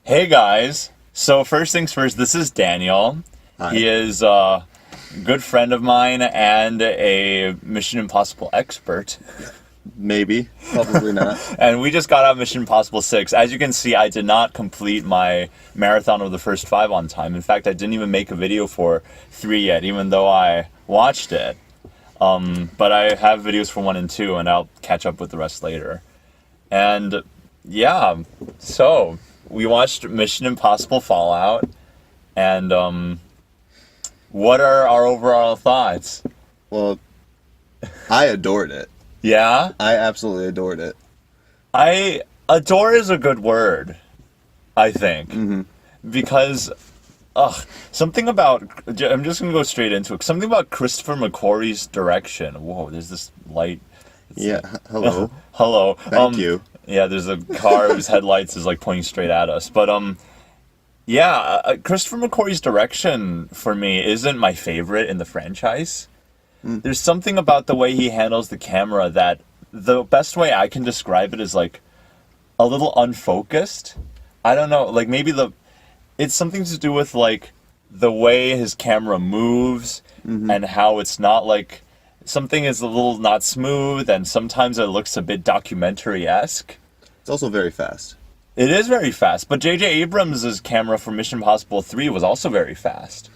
Hey guys. So first things first, this is Daniel. Hi. He is a good friend of mine and a Mission Impossible expert. Maybe. Probably not. And we just got out of Mission Impossible 6. As you can see, I did not complete my marathon of the first 5 on time. In fact, I didn't even make a video for 3 yet, even though I watched it. But I have videos for 1 and 2, and I'll catch up with the rest later. And yeah, so we watched Mission Impossible Fallout, and what are our overall thoughts? Well, I adored it. Yeah? I absolutely adored it. Adore is a good word, I think. Mm-hmm. Because, something about, I'm just going to go straight into it. Something about Christopher McQuarrie's direction. Whoa, there's this light. Hello. Hello. Thank you. Yeah, there's a car whose headlights is like pointing straight at us. But, Christopher McQuarrie's direction for me isn't my favorite in the franchise. There's something about the way he handles the camera that the best way I can describe it is like a little unfocused. I don't know, like maybe it's something to do with like the way his camera moves and how it's not like something is a little not smooth and sometimes it looks a bit documentary-esque. It's also very fast. It is very fast, but J.J. Abrams' camera for Mission Impossible 3 was also very fast.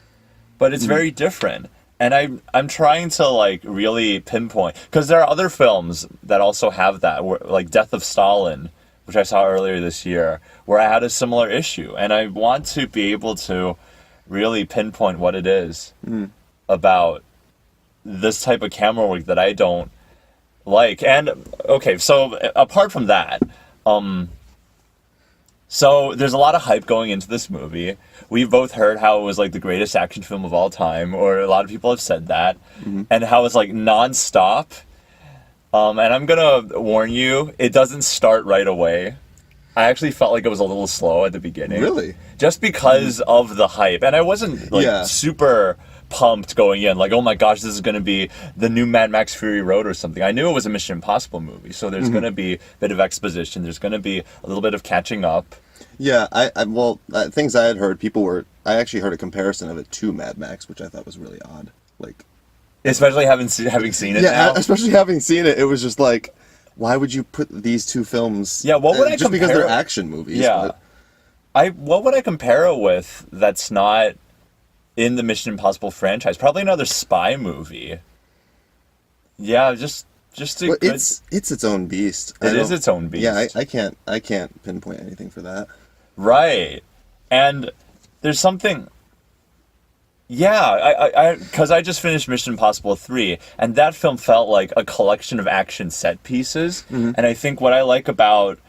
But it's very different. And I'm trying to like really pinpoint, because there are other films that also have that, like Death of Stalin, which I saw earlier this year, where I had a similar issue. And I want to be able to really pinpoint what it is about this type of camera work that I don't like. And okay, so apart from that, so there's a lot of hype going into this movie. We've both heard how it was like the greatest action film of all time, or a lot of people have said that, and how it's like non-stop. And I'm gonna warn you, it doesn't start right away. I actually felt like it was a little slow at the beginning. Really? Just because of the hype. And I wasn't like super pumped going in, like, oh my gosh, this is going to be the new Mad Max Fury Road or something. I knew it was a Mission Impossible movie, so there's going to be a bit of exposition. There's going to be a little bit of catching up. Yeah, things I had heard, I actually heard a comparison of it to Mad Max, which I thought was really odd. Like, especially having seen it now. Especially having seen it, it was just like, why would you put these two films? Yeah, what would I just because they're action movies? Yeah, what would I compare it with that's not in the Mission Impossible franchise? Probably another spy movie. Yeah, just a good... It's its own beast. It is its own beast. Yeah, I can't pinpoint anything for that. Right, and there's something. Yeah, because I just finished Mission Impossible 3, and that film felt like a collection of action set pieces. And I think what I like about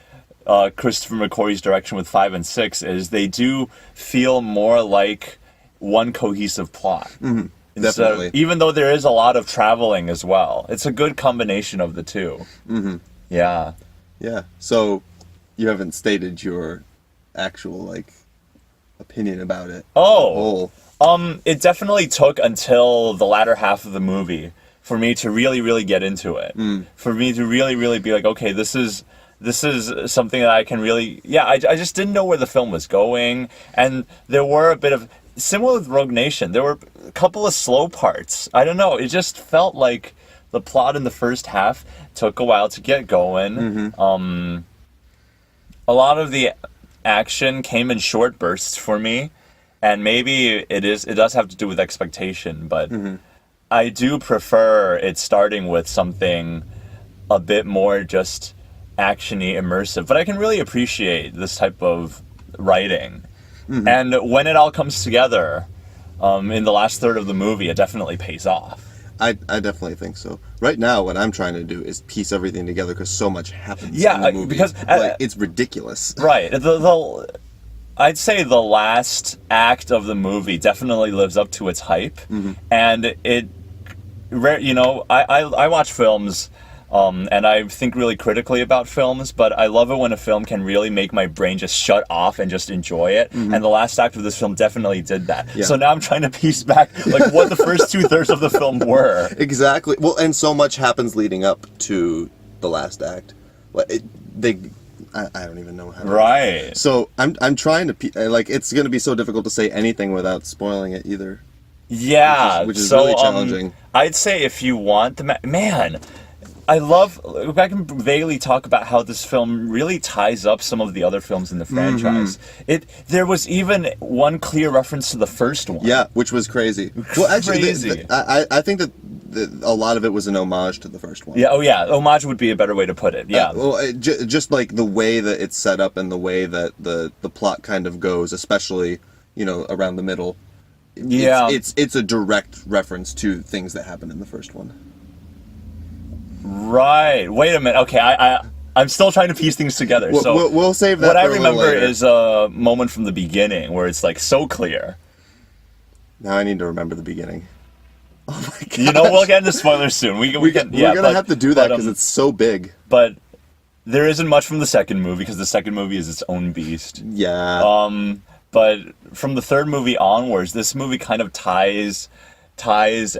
Christopher McQuarrie's direction with 5 and 6 is they do feel more like one cohesive plot. Definitely. Even though there is a lot of traveling as well. It's a good combination of the two. Yeah. Yeah. So you haven't stated your actual, like, opinion about it. It definitely took until the latter half of the movie for me to really, really get into it. For me to really, really be like, okay, this is something that I can really... Yeah, I just didn't know where the film was going. And there were a bit of... Similar with Rogue Nation, there were a couple of slow parts. I don't know, it just felt like the plot in the first half took a while to get going. A lot of the action came in short bursts for me. And maybe it does have to do with expectation, but I do prefer it starting with something a bit more just action-y, immersive. But I can really appreciate this type of writing. And when it all comes together in the last third of the movie, it definitely pays off. I definitely think so. Right now, what I'm trying to do is piece everything together because so much happens in the movie. Because it's ridiculous. Right. I'd say the last act of the movie definitely lives up to its hype, and I watch films, and I think really critically about films, but I love it when a film can really make my brain just shut off and just enjoy it, and the last act of this film definitely did that. Yeah. So now I'm trying to piece back like what the first 2/3 of the film were. Exactly. Well, and so much happens leading up to the last act. I don't even know how. Right. So I'm trying to like it's going to be so difficult to say anything without spoiling it either. Yeah, which is so, really challenging. I'd say if you want the man, I love. I can vaguely talk about how this film really ties up some of the other films in the franchise. There was even one clear reference to the first one. Yeah, which was crazy. Well, actually, Crazy. I think that a lot of it was an homage to the first one. Yeah. Oh, yeah. Homage would be a better way to put it. Yeah. Just like the way that it's set up and the way that the plot kind of goes, especially around the middle. Yeah. It's a direct reference to things that happened in the first one. Right. Wait a minute. Okay. I'm still trying to piece things together. So we'll save that. What I for a little remember later. is a moment from the beginning where it's like so clear. Now I need to remember the beginning. Oh my god. We'll get into spoilers soon. We're gonna have to do that because it's so big. But there isn't much from the second movie because the second movie is its own beast. Yeah. But from the third movie onwards, this movie kind of ties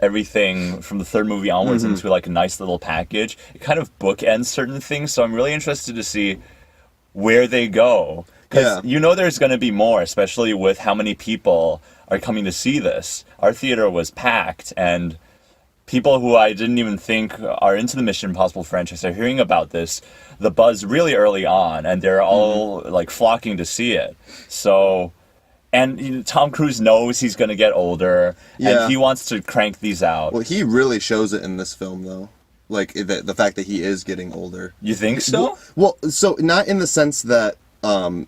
everything from the third movie onwards into like a nice little package. It kind of bookends certain things, so I'm really interested to see where they go. Because there's going to be more, especially with how many people are coming to see this. Our theater was packed, and people who I didn't even think are into the Mission Impossible franchise are hearing about this, the buzz really early on, and they're all like flocking to see it. So... And Tom Cruise knows he's going to get older, and he wants to crank these out. Well, he really shows it in this film, though. Like, the fact that he is getting older. You think so? Well, so not in the sense that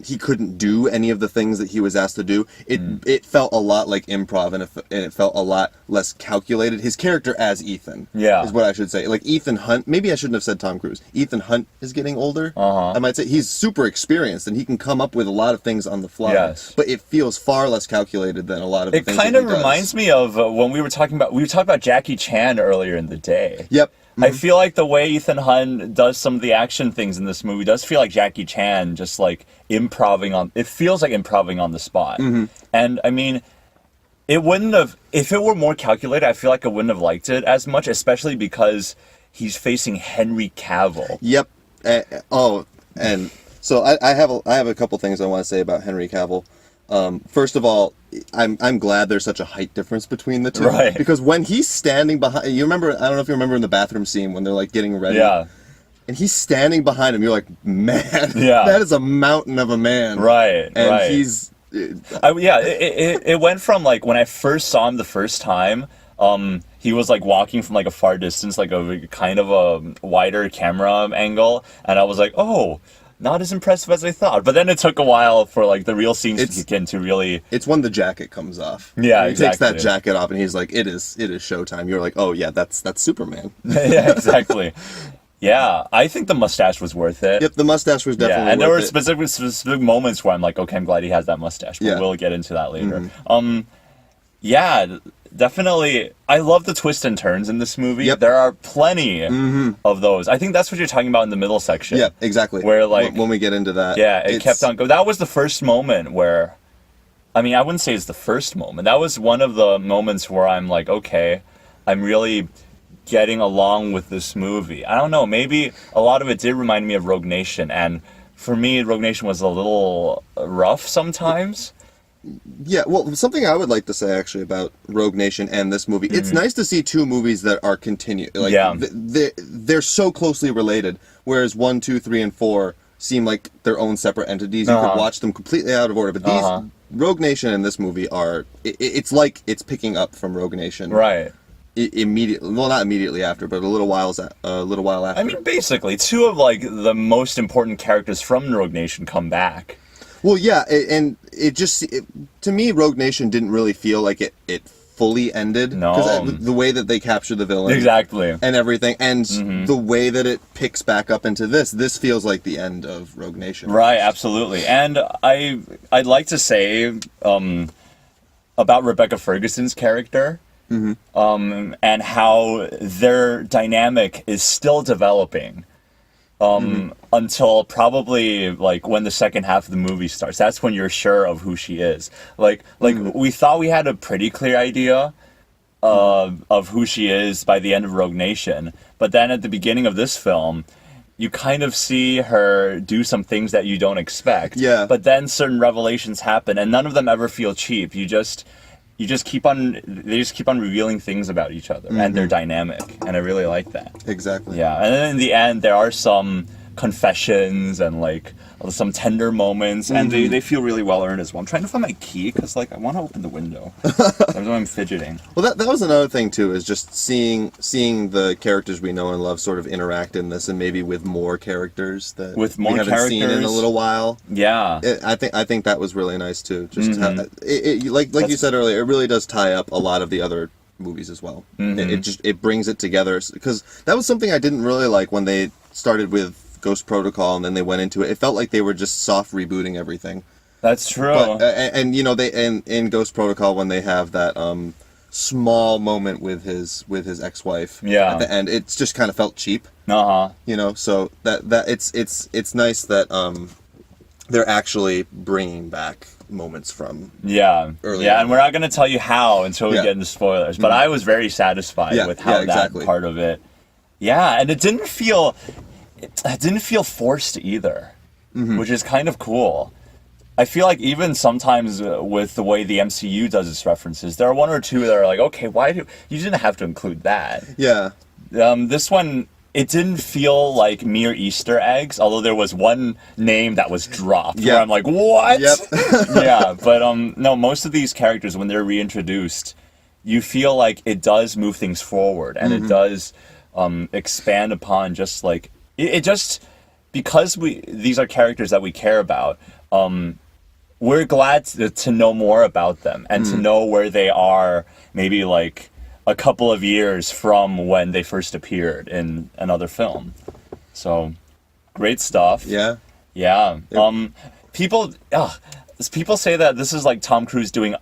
he couldn't do any of the things that he was asked to do. It felt a lot like improv, and it felt a lot less calculated. His character as Ethan is what I should say. Like, Ethan Hunt, maybe I shouldn't have said Tom Cruise. Ethan Hunt is getting older. I might say he's super experienced, and he can come up with a lot of things on the fly. Yes. But it feels far less calculated than a lot of the things kind that of he reminds does. me of when we talked about Jackie Chan earlier in the day. Yep. I feel like the way Ethan Hunt does some of the action things in this movie does feel like Jackie Chan just like it feels like improving on the spot. And I mean, it wouldn't have, if it were more calculated, I feel like I wouldn't have liked it as much, especially because he's facing Henry Cavill. Yep. And so I have a couple things I want to say about Henry Cavill. First of all, I'm glad there's such a height difference between the two. Right. Because when he's standing behind, I don't know if you remember in the bathroom scene when they're like getting ready. Yeah. And he's standing behind him, you're like, man, that is a mountain of a man. Right. And he's... It went from like when I first saw him the first time, he was like walking from like a far distance, like a kind of a wider camera angle, and I was like, oh, not as impressive as I thought. But then it took a while for like the real scenes to kick in to really... It's when the jacket comes off. Yeah, he takes that jacket off and he's like, it is showtime. You're like, oh yeah, that's Superman. Yeah, exactly. Yeah, I think the mustache was worth it. Yep, the mustache was definitely worth it. And there were specific moments where I'm like, okay, I'm glad he has that mustache, but we'll get into that later. Yeah, definitely. I love the twists and turns in this movie. Yep. There are plenty of those. I think that's what you're talking about in the middle section. Yeah, exactly. Where like when we get into that. Yeah, it kept on going. That was the first moment where, I mean, I wouldn't say it's the first moment. That was one of the moments where I'm like, okay, I'm really getting along with this movie. I don't know, maybe a lot of it did remind me of Rogue Nation, and for me, Rogue Nation was a little rough sometimes. Yeah, well, something I would like to say actually about Rogue Nation and this movie, it's nice to see two movies that are they're so closely related, whereas 1, 2, 3, and 4 seem like their own separate entities. You could watch them completely out of order, but these Rogue Nation and this movie are, it's like it's picking up from Rogue Nation. Right. Immediately, well, not immediately after, but a little while after. I mean, basically, two of like the most important characters from Rogue Nation come back. Well, yeah, and to me, Rogue Nation didn't really feel like it fully ended. No, because the way that they capture the villain, exactly, and everything, and the way that it picks back up into this feels like the end of Rogue Nation. Right, absolutely, and I'd like to say about Rebecca Ferguson's character. And how their dynamic is still developing until probably like when the second half of the movie starts. That's when you're sure of who she is. Like we thought we had a pretty clear idea of who she is by the end of Rogue Nation, but then at the beginning of this film, you kind of see her do some things that you don't expect. Yeah. But then certain revelations happen, and none of them ever feel cheap. They just keep on revealing things about each other, and they're dynamic, and I really like that. Exactly. Yeah, and then in the end, there are some confessions and like some tender moments, and they feel really well earned as well. I'm trying to find my key because like I want to open the window. That's why I'm fidgeting. Well, that was another thing too, is just seeing the characters we know and love sort of interact in this, and maybe with more characters that we haven't seen in a little while. Yeah, I think that was really nice too. Just like you said earlier, it really does tie up a lot of the other movies as well. It brings it together, because that was something I didn't really like when they started with Ghost Protocol and then they went into it. It felt like they were just soft rebooting everything. That's true. But, and you know, in Ghost Protocol, when they have that small moment with his ex-wife at the end, it just kind of felt cheap. You know, so that it's nice that they're actually bringing back moments from earlier. Yeah, and we're not going to tell you how until we get into spoilers, but I was very satisfied with how that part of it. Yeah, and it didn't feel forced either, which is kind of cool. I feel like even sometimes with the way the MCU does its references, there are one or two that are like, okay, you didn't have to include that. Yeah. This one, it didn't feel like mere Easter eggs, although there was one name that was dropped where I'm like, what? Yep. Yeah, but no, most of these characters, when they're reintroduced, you feel like it does move things forward, and it does expand upon just like it just, because these are characters that we care about. We're glad to know more about them and to know where they are, maybe like a couple of years from when they first appeared in another film. So, great stuff. Yeah. Yeah. People say that this is like Tom Cruise doing,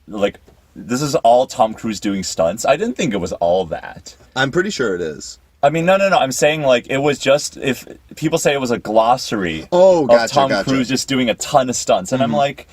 like, this is all Tom Cruise doing stunts. I didn't think it was all that. I'm pretty sure it is. I mean, no. I'm saying, like, it was just, if people say it was a glossary of Tom Cruise just doing a ton of stunts. And I'm like,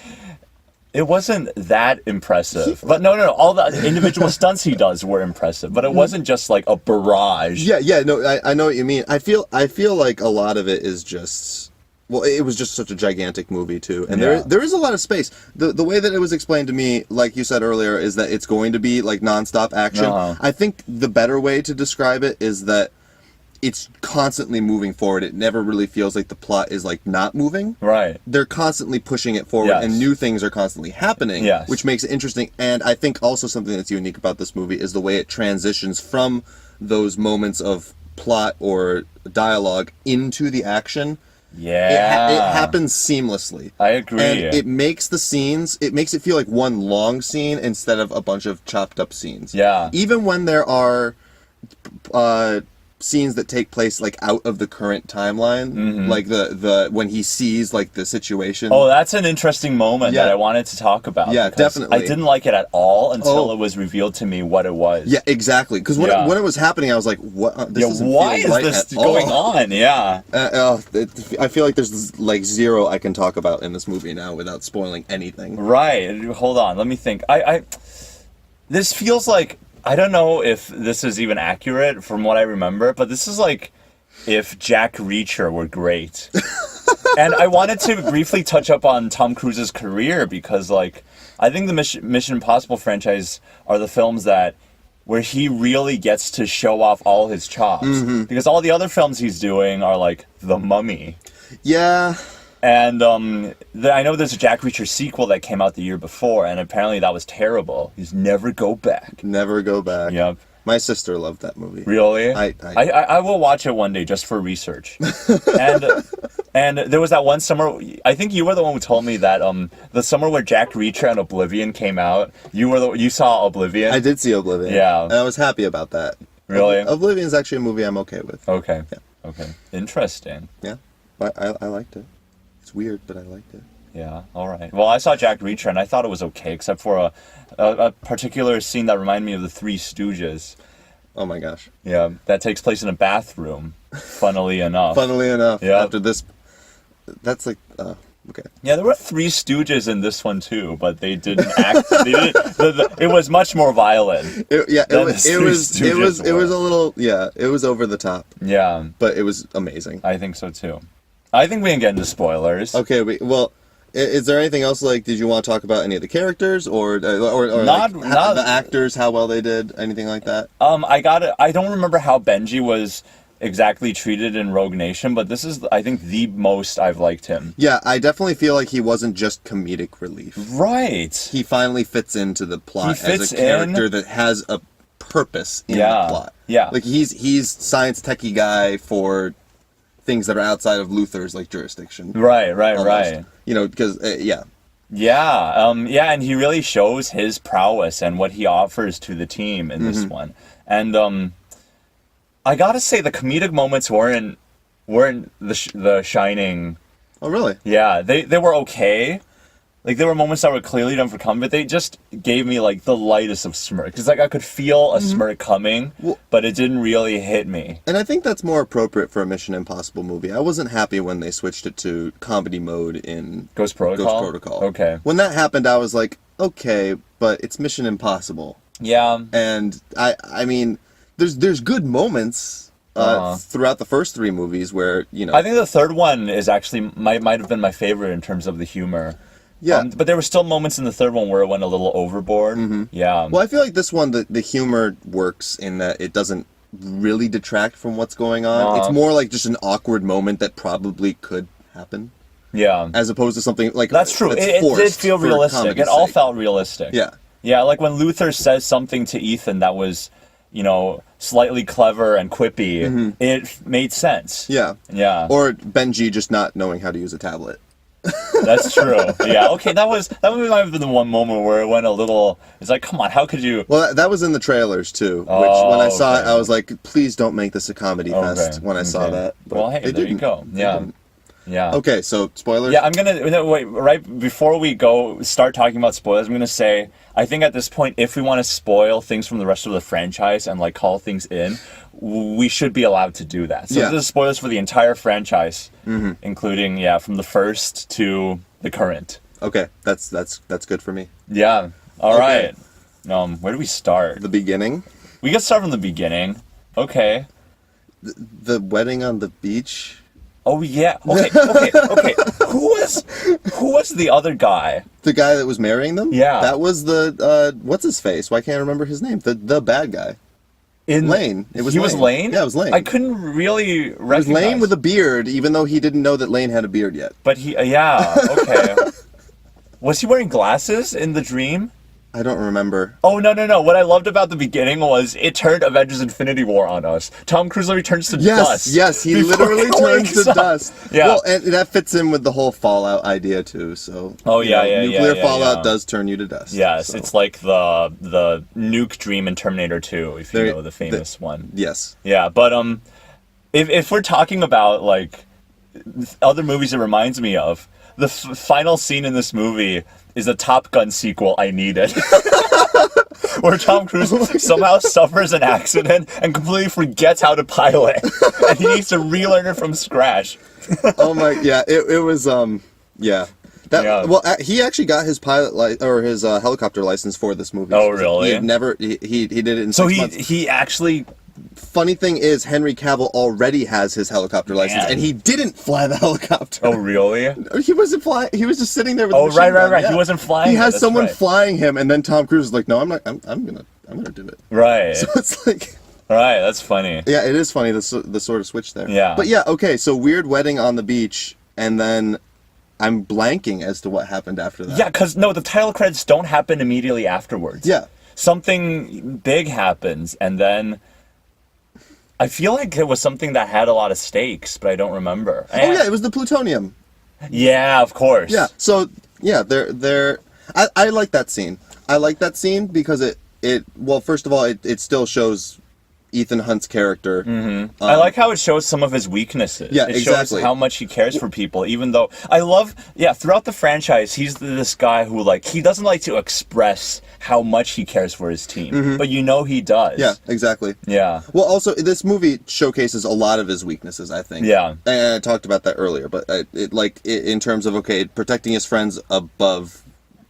it wasn't that impressive. But no. All the individual stunts he does were impressive. But it wasn't just, like, a barrage. Yeah, no, I know what you mean. I feel like a lot of it is just... Well, it was just such a gigantic movie, too. And there is a lot of space. The way that it was explained to me, like you said earlier, is that it's going to be, like, nonstop action. I think the better way to describe it is that it's constantly moving forward. It never really feels like the plot is, like, not moving. Right. They're constantly pushing it forward, and new things are constantly happening, which makes it interesting. And I think also something that's unique about this movie is the way it transitions from those moments of plot or dialogue into the action. Yeah. It happens seamlessly. I agree. And it makes it feel like one long scene instead of a bunch of chopped up scenes. Yeah. Even when there are scenes that take place like out of the current timeline, like the when he sees like the situation. Oh, that's an interesting moment that I wanted to talk about. Yeah, definitely. I didn't like it at all until it was reveled to me what it was. Yeah, exactly. Because when it was happening, I was like, "What? Why is this going on?" Yeah. I feel like there's like zero I can talk about in this movie now without spoiling anything. Right. Hold on. Let me think. This feels like, I don't know if this is even accurate from what I remember, but this is like if Jack Reacher were great. And I wanted to briefly touch up on Tom Cruise's career because, like, I think the Mission Impossible franchise are the films where he really gets to show off all his chops. Because all the other films he's doing are like The Mummy. Yeah. And I know there's a Jack Reacher sequel that came out the year before, and apparently that was terrible. He's Never Go Back. Never Go Back. Yep. My sister loved that movie. Really? I will watch it one day just for research. and there was that one summer, I think you were the one who told me that the summer where Jack Reacher and Oblivion came out, you saw Oblivion? I did see Oblivion. Yeah. And I was happy about that. Really? Oblivion is actually a movie I'm okay with. Okay. Yeah. Okay. Interesting. Yeah. I liked it. It's weird, but I liked it. Yeah, all right. Well, I saw Jack Reacher, and I thought it was okay, except for a particular scene that reminded me of the Three Stooges. Oh my gosh. Yeah, that takes place in a bathroom, funnily enough. Funnily enough. Yeah. After this, that's like, Okay. Yeah, there were Three Stooges in this one too, but they didn't act. It was much more violent. It was a little, it was over the top. Yeah, but it was amazing. I think so too. I think we can get into spoilers. Okay, well, is there anything else? Like, did you want to talk about any of the characters or not the actors, how well they did, anything like that? I don't remember how Benji was exactly treated in Rogue Nation, but this is, I think, the most I've liked him. Yeah, I definitely feel like he wasn't just comedic relief. Right. He finally fits into the plot as a character that has a purpose in the plot. Yeah. Like, he's science techie guy for things that are outside of Luther's, like, jurisdiction. Right. You know, because, Yeah, and he really shows his prowess and what he offers to the team in this one. And, I gotta say, the comedic moments weren't the Shining. Oh, really? Yeah, they were okay. Like, there were moments that were clearly done for comedy, but they just gave me, like, the lightest of smirk. Because, like, I could feel a smirk coming, but it didn't really hit me. And I think that's more appropriate for a Mission Impossible movie. I wasn't happy when they switched it to comedy mode in Ghost Protocol? Okay. When that happened, I was like, okay, but it's Mission Impossible. Yeah. And, I mean, there's good moments throughout the first three movies where, you know... I think the third one is actually, might have been my favorite in terms of the humor. Yeah. But there were still moments in the third one where it went a little overboard. Yeah. Well, I feel like this one, the humor works in that it doesn't really detract from what's going on. It's more like just an awkward moment that probably could happen. Yeah. As opposed to something like... That's true. It did feel realistic. It all felt realistic. Yeah. Yeah, like when Luther says something to Ethan that was, you know, slightly clever and quippy, it made sense. Yeah. Yeah. Or Benji just not knowing how to use a tablet. That's true. Yeah. Okay. That might have been the one moment where it went a little. It's like, come on, how could you? Well, that was in the trailers too. Which when I saw it, I was like, please don't make this a comedy fest. When I saw that. But well, hey, there you go. Yeah. Yeah. Okay, so spoilers? Yeah, I'm gonna wait right before we start talking about spoilers. I'm gonna say I think at this point, if we want to spoil things from the rest of the franchise and like call things in, we should be allowed to do that. So this is spoilers for the entire franchise, including from the first to the current. Okay, that's good for me. Yeah. All right. Where do we start? The beginning. We can start from the beginning. Okay. The wedding on the beach. Oh yeah. Okay. Who was the other guy? The guy that was marrying them? Yeah. That was the what's his face? Why can't I remember his name? The bad guy. Lane. It was He Lane. was Lane? Yeah, it was Lane. I couldn't really recognize. It was Lane with a beard, even though he didn't know that Lane had a beard yet. But okay. Was he wearing glasses in the dream? I don't remember. Oh, no. What I loved about the beginning was it turned Avengers Infinity War on us. Tom Cruise returns to dust. Yes, he literally turns to dust. Yeah. Well, and that fits in with the whole Fallout idea, too. So. Nuclear Fallout does turn you to dust. Yes, so. it's like the nuke dream in Terminator 2, if you know the famous one. Yes. Yeah, but if we're talking about, like, other movies it reminds me of, the final scene in this movie is a Top Gun sequel I needed. Where Tom Cruise somehow suffers an accident and completely forgets how to pilot. And he needs to relearn it from scratch. Oh my, it was, yeah. Well, he actually got his his helicopter license for this movie. Oh, really? He had never, he did it in 6 months. So he actually... Funny thing is, Henry Cavill already has his helicopter license, and he didn't fly the helicopter. Oh, really? He wasn't flying. He was just sitting there with. Oh, the machine gun. right. Yeah. He wasn't flying. He has someone flying him, and then Tom Cruise is like, "No, I'm not. I'm gonna do it." Right. So it's like. Right. That's funny. Yeah, it is funny the sort of switch there. Yeah. But okay. So weird wedding on the beach, and then I'm blanking as to what happened after that. Yeah, because the title credits don't happen immediately afterwards. Yeah. Something big happens, and then. I feel like it was something that had a lot of stakes, but I don't remember. It was the plutonium. Yeah, of course. Yeah. So they're. I like that scene. I like that scene because it well, first of all, it still shows Ethan Hunt's character. I like how it shows some of his weaknesses. Yeah, it exactly. shows how much he cares for people, even though I love, throughout the franchise, he's this guy who, like, he doesn't like to express how much he cares for his team, but you know he does. Yeah, exactly. Yeah. Well, also, this movie showcases a lot of his weaknesses, I think. Yeah. And I talked about that earlier, but in terms of, protecting his friends above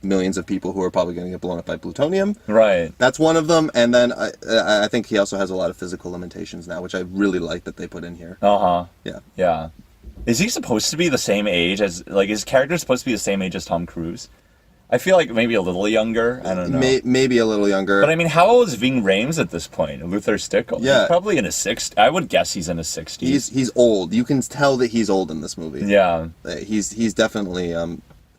millions of people who are probably going to get blown up by plutonium. Right. That's one of them. And then I think he also has a lot of physical limitations now, which I really like that they put in here. Uh-huh. Yeah. Yeah. Is he supposed to be the same age as, like, his character supposed to be the same age as Tom Cruise? I feel like maybe a little younger. I don't know. Maybe a little younger. But I mean, how old is Ving Rhames at this point? Luther Stickle? Yeah. He's probably in his 60s. I would guess he's in his 60s. He's old. You can tell that he's old in this movie. Yeah. He's definitely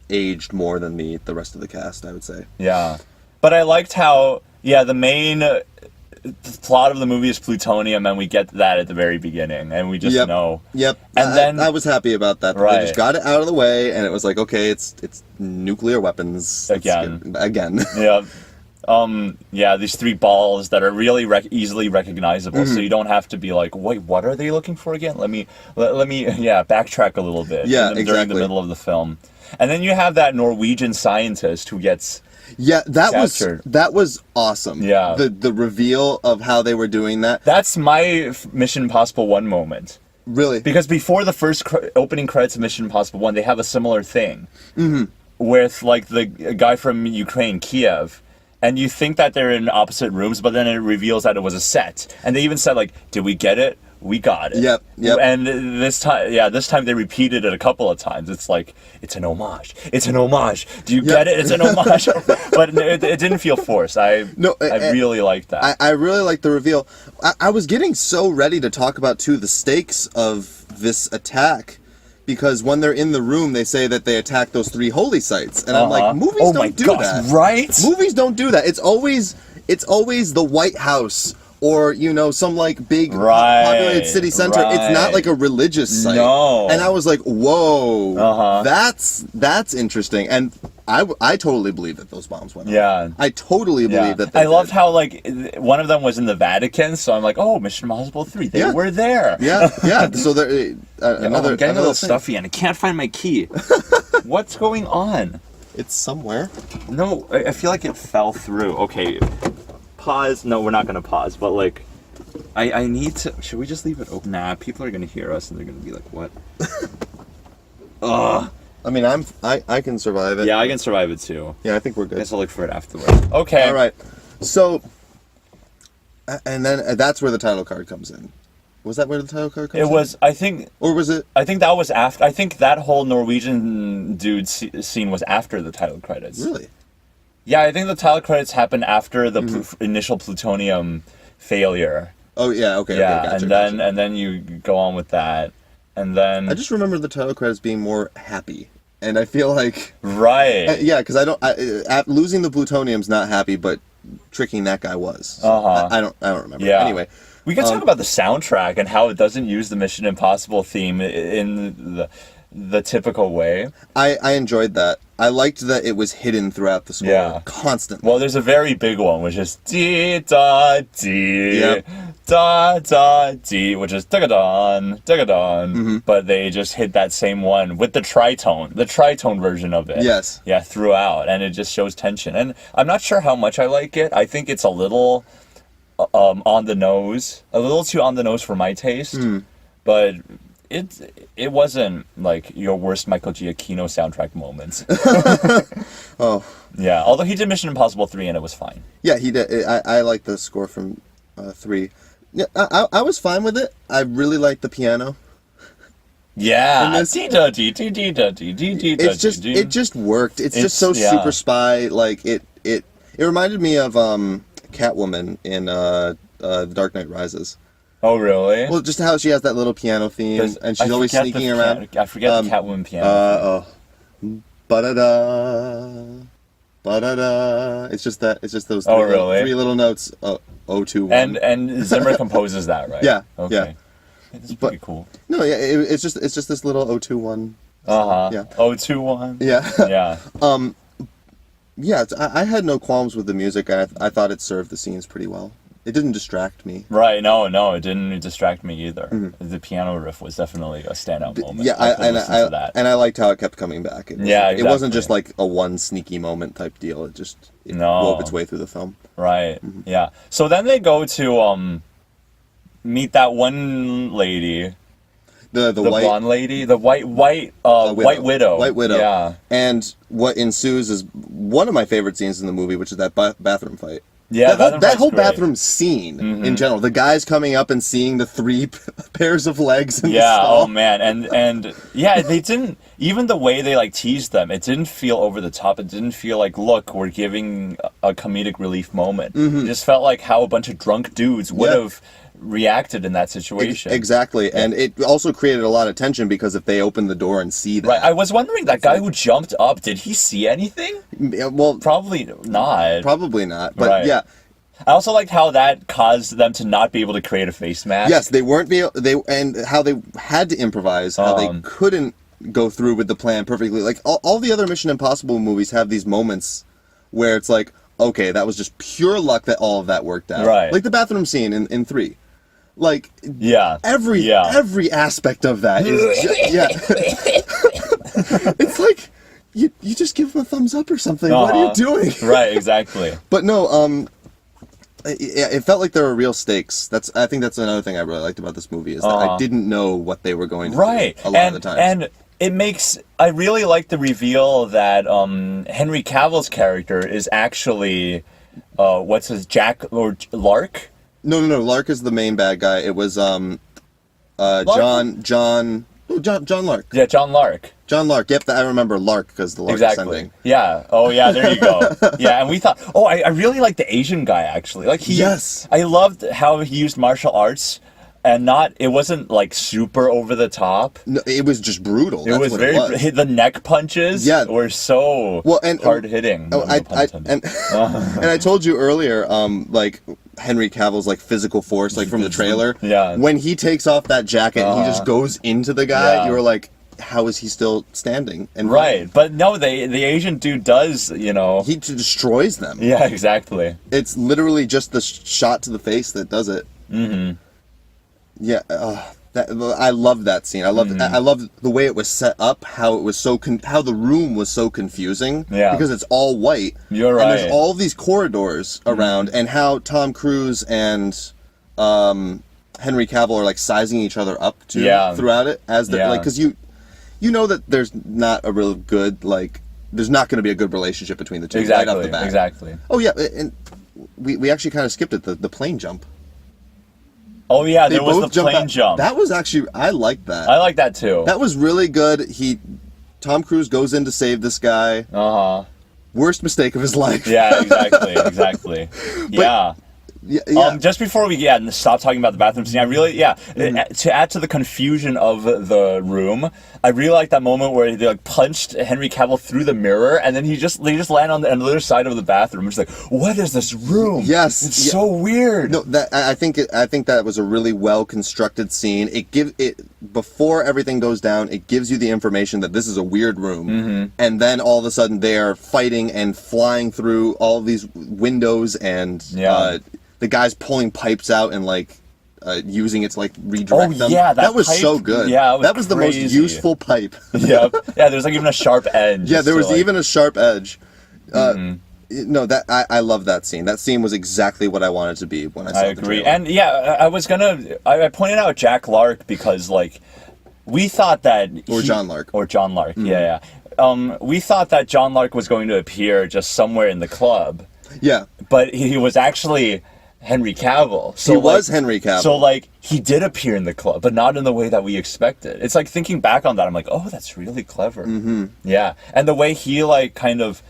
aged more than the rest of the cast, I would say. Yeah. But I liked how, the main plot of the movie is plutonium, and we get that at the very beginning, and we just know. Yep. And then I was happy about that. Right. They just got it out of the way, and it was like, okay, it's nuclear weapons again. Again. These three balls that are really easily recognizable, so you don't have to be like, wait, what are they looking for again? Let me backtrack a little bit. During the middle of the film. And then you have that Norwegian scientist who gets captured. that was awesome. Yeah. The reveal of how they were doing that. That's my Mission Impossible 1 moment. Really? Because before the first opening credits of Mission Impossible 1, they have a similar thing with, like, the guy from Ukraine, Kiev. And you think that they're in opposite rooms, but then it reveals that it was a set. And they even said, like, did we get it? We got it. Yep. And this time they repeated it a couple of times. It's like, it's an homage. It's an homage. Do you get it? It's an homage. But it didn't feel forced. I really liked that. I really liked the reveal. I was getting so ready to talk about, too, the stakes of this attack. Because when they're in the room, they say that they attack those 3 holy sites. And I'm like, movies don't do that. Right? Movies don't do that. It's always the White House. Or, some, like, big populated city center. Right. It's not like a religious site. No. And I was like, whoa, that's interesting. And I totally believe that those bombs went off. Yeah. I totally believe that they I loved did. how, like, one of them was in the Vatican, so I'm like, oh, Mission Impossible 3, they were there. Yeah. So there, I'm getting a little stuffy and I can't find my key. What's going on? It's somewhere. No, I feel like it fell through. Okay. Pause. No, we're not going to pause, but, like, I need to... Should we just leave it open? Nah, people are going to hear us and they're going to be like, what? Ugh. I mean, I can survive it. Yeah, I can survive it too. Yeah, I think we're I good. guess I'll look for it afterwards. Okay. All right. So, and then that's where the title card comes in. Was that where the title card comes in? It was, I think... Or was it... I think that was after... I think that whole Norwegian dude scene was after the title credits. Really? Yeah, I think the title credits happened after the initial plutonium failure. Oh, yeah, okay, gotcha, and then you go on with that, and then... I just remember the title credits being more happy, and I feel like... Right. Yeah, because losing the plutonium's not happy, but tricking that guy was. I don't remember. Yeah. Anyway. We can talk about the soundtrack and how it doesn't use the Mission Impossible theme in the typical way. I enjoyed that. I liked that it was hidden throughout the score constantly. Well, there's a very big one, which is dee da dee, da da dee, which is dagadon, dagadon. But they just hit that same one with the tritone version of it. Yes. Yeah, throughout, and it just shows tension. And I'm not sure how much I like it. I think it's a little on the nose, a little too on the nose for my taste. But it wasn't like your worst Michael Giacchino soundtrack moments. Oh. Yeah, although he did Mission Impossible 3 and it was fine. Yeah, he did. I like the score from 3. Yeah, I was fine with it. I really liked the piano. Yeah. It just worked. It's just so super spy. Like it reminded me of Catwoman in The Dark Knight Rises. Oh, really? Well, just how she has that little piano theme, and she's always sneaking around. I forget the Catwoman piano. Ba-da-da, ba-da-da. It's just those three little notes. 021. And Zimmer composes that, right? Yeah. Okay. Yeah. It's pretty cool. No, yeah, it's just this little 021. Yeah. 021. Yeah. Yeah. Yeah, I had no qualms with the music. I thought it served the scenes pretty well. It didn't distract me. Right, no, it didn't distract me either. The piano riff was definitely a standout moment. Yeah, I liked how it kept coming back. It wasn't just like a one sneaky moment type deal. It wove its way through the film. Right. Yeah. So then they go to meet that one lady. The white blonde lady, the white widow. White widow. Yeah. And what ensues is one of my favorite scenes in the movie, which is that bathroom fight. Yeah, that whole bathroom scene in general. The guys coming up and seeing the 3 pairs of legs in the stall. Oh man, and yeah, they didn't, even the way they like teased them, it didn't feel over the top. It didn't feel like, look, we're giving a comedic relief moment. It just felt like how a bunch of drunk dudes would have reacted in that situation. Exactly. And it also created a lot of tension because if they opened the door and see that. Right. I was wondering, that guy who jumped up, did he see anything? Well, probably not. But yeah. I also liked how that caused them to not be able to create a face mask. Yes, they weren't and how they had to improvise, how they couldn't go through with the plan perfectly. Like all the other Mission Impossible movies have these moments where it's like, okay, that was just pure luck that all of that worked out. Right. Like the bathroom scene in 3. Like every aspect of that is it's like you just give them a thumbs up or something. What are you doing? Right, exactly. But no, it felt like there were real stakes. I think that's another thing I really liked about this movie is that I didn't know what they were going to do a lot of the times. And it makes, I really like the reveal that Henry Cavill's character is actually what's his, Jack or Lark? No. Lark is the main bad guy. It was John Lark. Yeah, John Lark. John Lark. Yep, I remember Lark because the Lark Ascending. Yeah. Oh, yeah. There you go. Yeah, and we thought. Oh, I really like the Asian guy actually. Like Yes. I loved how he used martial arts, and it wasn't like super over the top. No, it was just brutal. That's was what very. it was. The neck punches. Were so hard hitting. And I told you earlier, like Henry Cavill's like physical force, like from the trailer. Yeah. When he takes off that jacket and he just goes into the guy, you were like, how is he still standing? And right, but no, the Asian dude does, he destroys them. Yeah, exactly. It's literally just the shot to the face that does it. Yeah, I love that scene. I love the way it was set up, how it was how the room was so confusing. Yeah. Because it's all white. You're right. And there's all these corridors around, and how Tom Cruise and Henry Cavill are like sizing each other up throughout it as they're like, because you know that there's not a real good there's not going to be a good relationship between the two right off the bat. Exactly. Oh yeah, and we actually kind of skipped it, the plane jump. Oh yeah, there was the plane jump. That was actually, I liked that. I like that too. That was really good. Tom Cruise goes in to save this guy. Worst mistake of his life. Yeah, exactly. Yeah. Just before we stop talking about the bathroom scene, I really to add to the confusion of the room, I really like that moment where they like punched Henry Cavill through the mirror, and then they just land on the other side of the bathroom. It's like, what is this room? Yes, it's so weird. No, I think that was a really well constructed scene. Before everything goes down, it gives you the information that this is a weird room, and then all of a sudden they are fighting and flying through all of these windows and. The guy's pulling pipes out and using it to redirect them. Yeah, that was pipe, so good. Yeah, that was the most useful pipe. Yeah, there's even a sharp edge. Yeah, there was even a sharp edge. No, I love that scene. That scene was exactly what I wanted to be when I saw it. I agree, and I pointed out Jack Lark because we thought that John Lark. Yeah. We thought that John Lark was going to appear just somewhere in the club. Yeah, but he was actually Henry Cavill. So he was Henry Cavill. So he did appear in the club, but not in the way that we expected. It's like thinking back on that, I'm like, oh, that's really clever. Yeah, and the way he kind of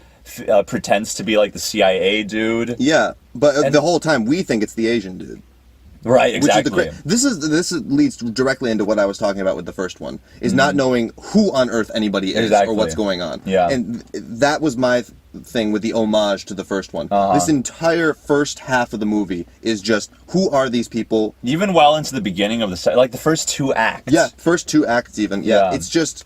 pretends to be the CIA dude. Yeah, but the whole time we think it's the Asian dude. Right, exactly. This leads directly into what I was talking about with the first one, is not knowing who on earth anybody is or what's going on. Yeah. And that was my thing with the homage to the first one. This entire first half of the movie is just, who are these people? Even well into the beginning of the first 2 acts. Yeah, first 2 acts even. Yeah. It's just,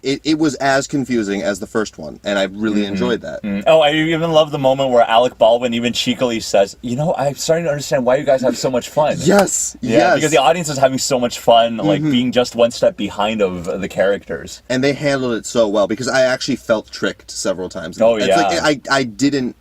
it was as confusing as the first one, and I really enjoyed that. Oh, I even love the moment where Alec Baldwin even cheekily says, I'm starting to understand why you guys have so much fun. Yes, Yeah, yes. because the audience is having so much fun, like being just one step behind of the characters. And they handled it so well, because I actually felt tricked several times. Oh, It's yeah. like I didn't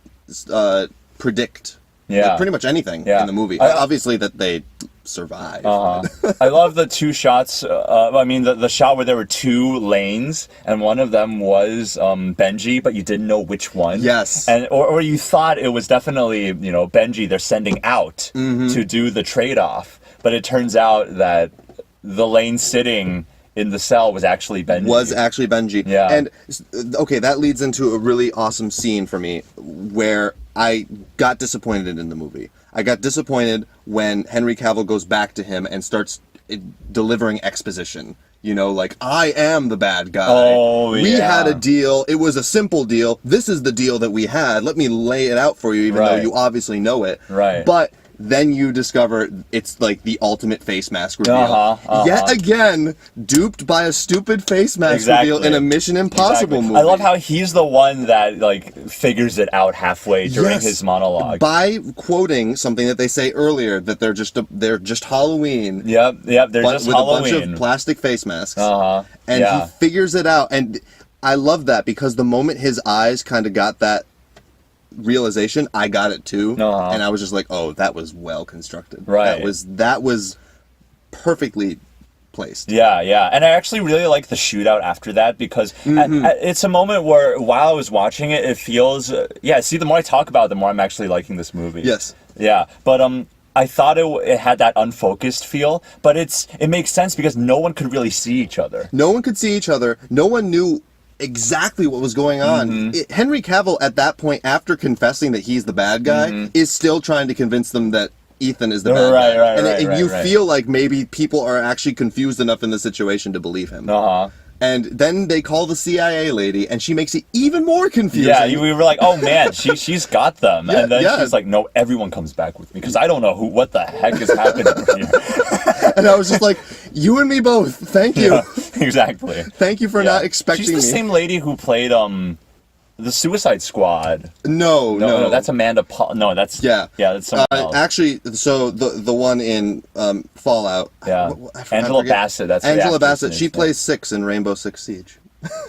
predict Yeah. pretty much anything Yeah. in the movie. I- Obviously that they survived. I love the two shots. The shot where there were two lanes, and one of them was Benji, but you didn't know which one. Yes. And or you thought it was definitely Benji. They're sending out to do the trade-off, but it turns out that the lane sitting in the cell was actually Benji. Yeah. And okay, that leads into a really awesome scene for me where I got disappointed in the movie. I got disappointed when Henry Cavill goes back to him and starts delivering exposition. Like, I am the bad guy. Oh, We yeah. had a deal. It was a simple deal. This is the deal that we had. Let me lay it out for you, even though Right. you obviously know it. Right. But then you discover it's like the ultimate face mask reveal. Yet again, duped by a stupid face mask reveal in a Mission Impossible movie. I love how he's the one that figures it out halfway during his monologue. By quoting something that they say earlier, that they're just Halloween. Yep, they're but just with Halloween. a bunch of plastic face masks. And Yeah. he figures it out, and I love that, because the moment his eyes kind of got that realization, I got it too, and I was just like, oh, that was well constructed. Right. That was perfectly placed. Yeah, and I actually really like the shootout after that, because it's a moment where, while I was watching it, it feels see, the more I talk about it, the more I'm actually liking this movie. Yes. Yeah, but I thought it had that unfocused feel, but it makes sense because no one could really see each other. No one could see each other. No one knew exactly what was going on. Henry Cavill, at that point, after confessing that he's the bad guy, is still trying to convince them that Ethan is the bad guy. And you feel like maybe people are actually confused enough in the situation to believe him. And then they call the CIA lady, and she makes it even more confusing. Yeah, we were like, oh man, she's got them. Yeah, and then yeah. she's like, no, everyone comes back with me, because I don't know what the heck is happening here. And I was just like, you and me both. Thank you. Yeah, exactly. Thank you for not expecting She's the me. same lady who played the Suicide Squad. No, that's Amanda Paul. No, that's that's someone else. Actually, so the one in Fallout. Yeah, I Angela forget. Bassett. That's the Angela actress Bassett. name. She plays Six in Rainbow Six Siege.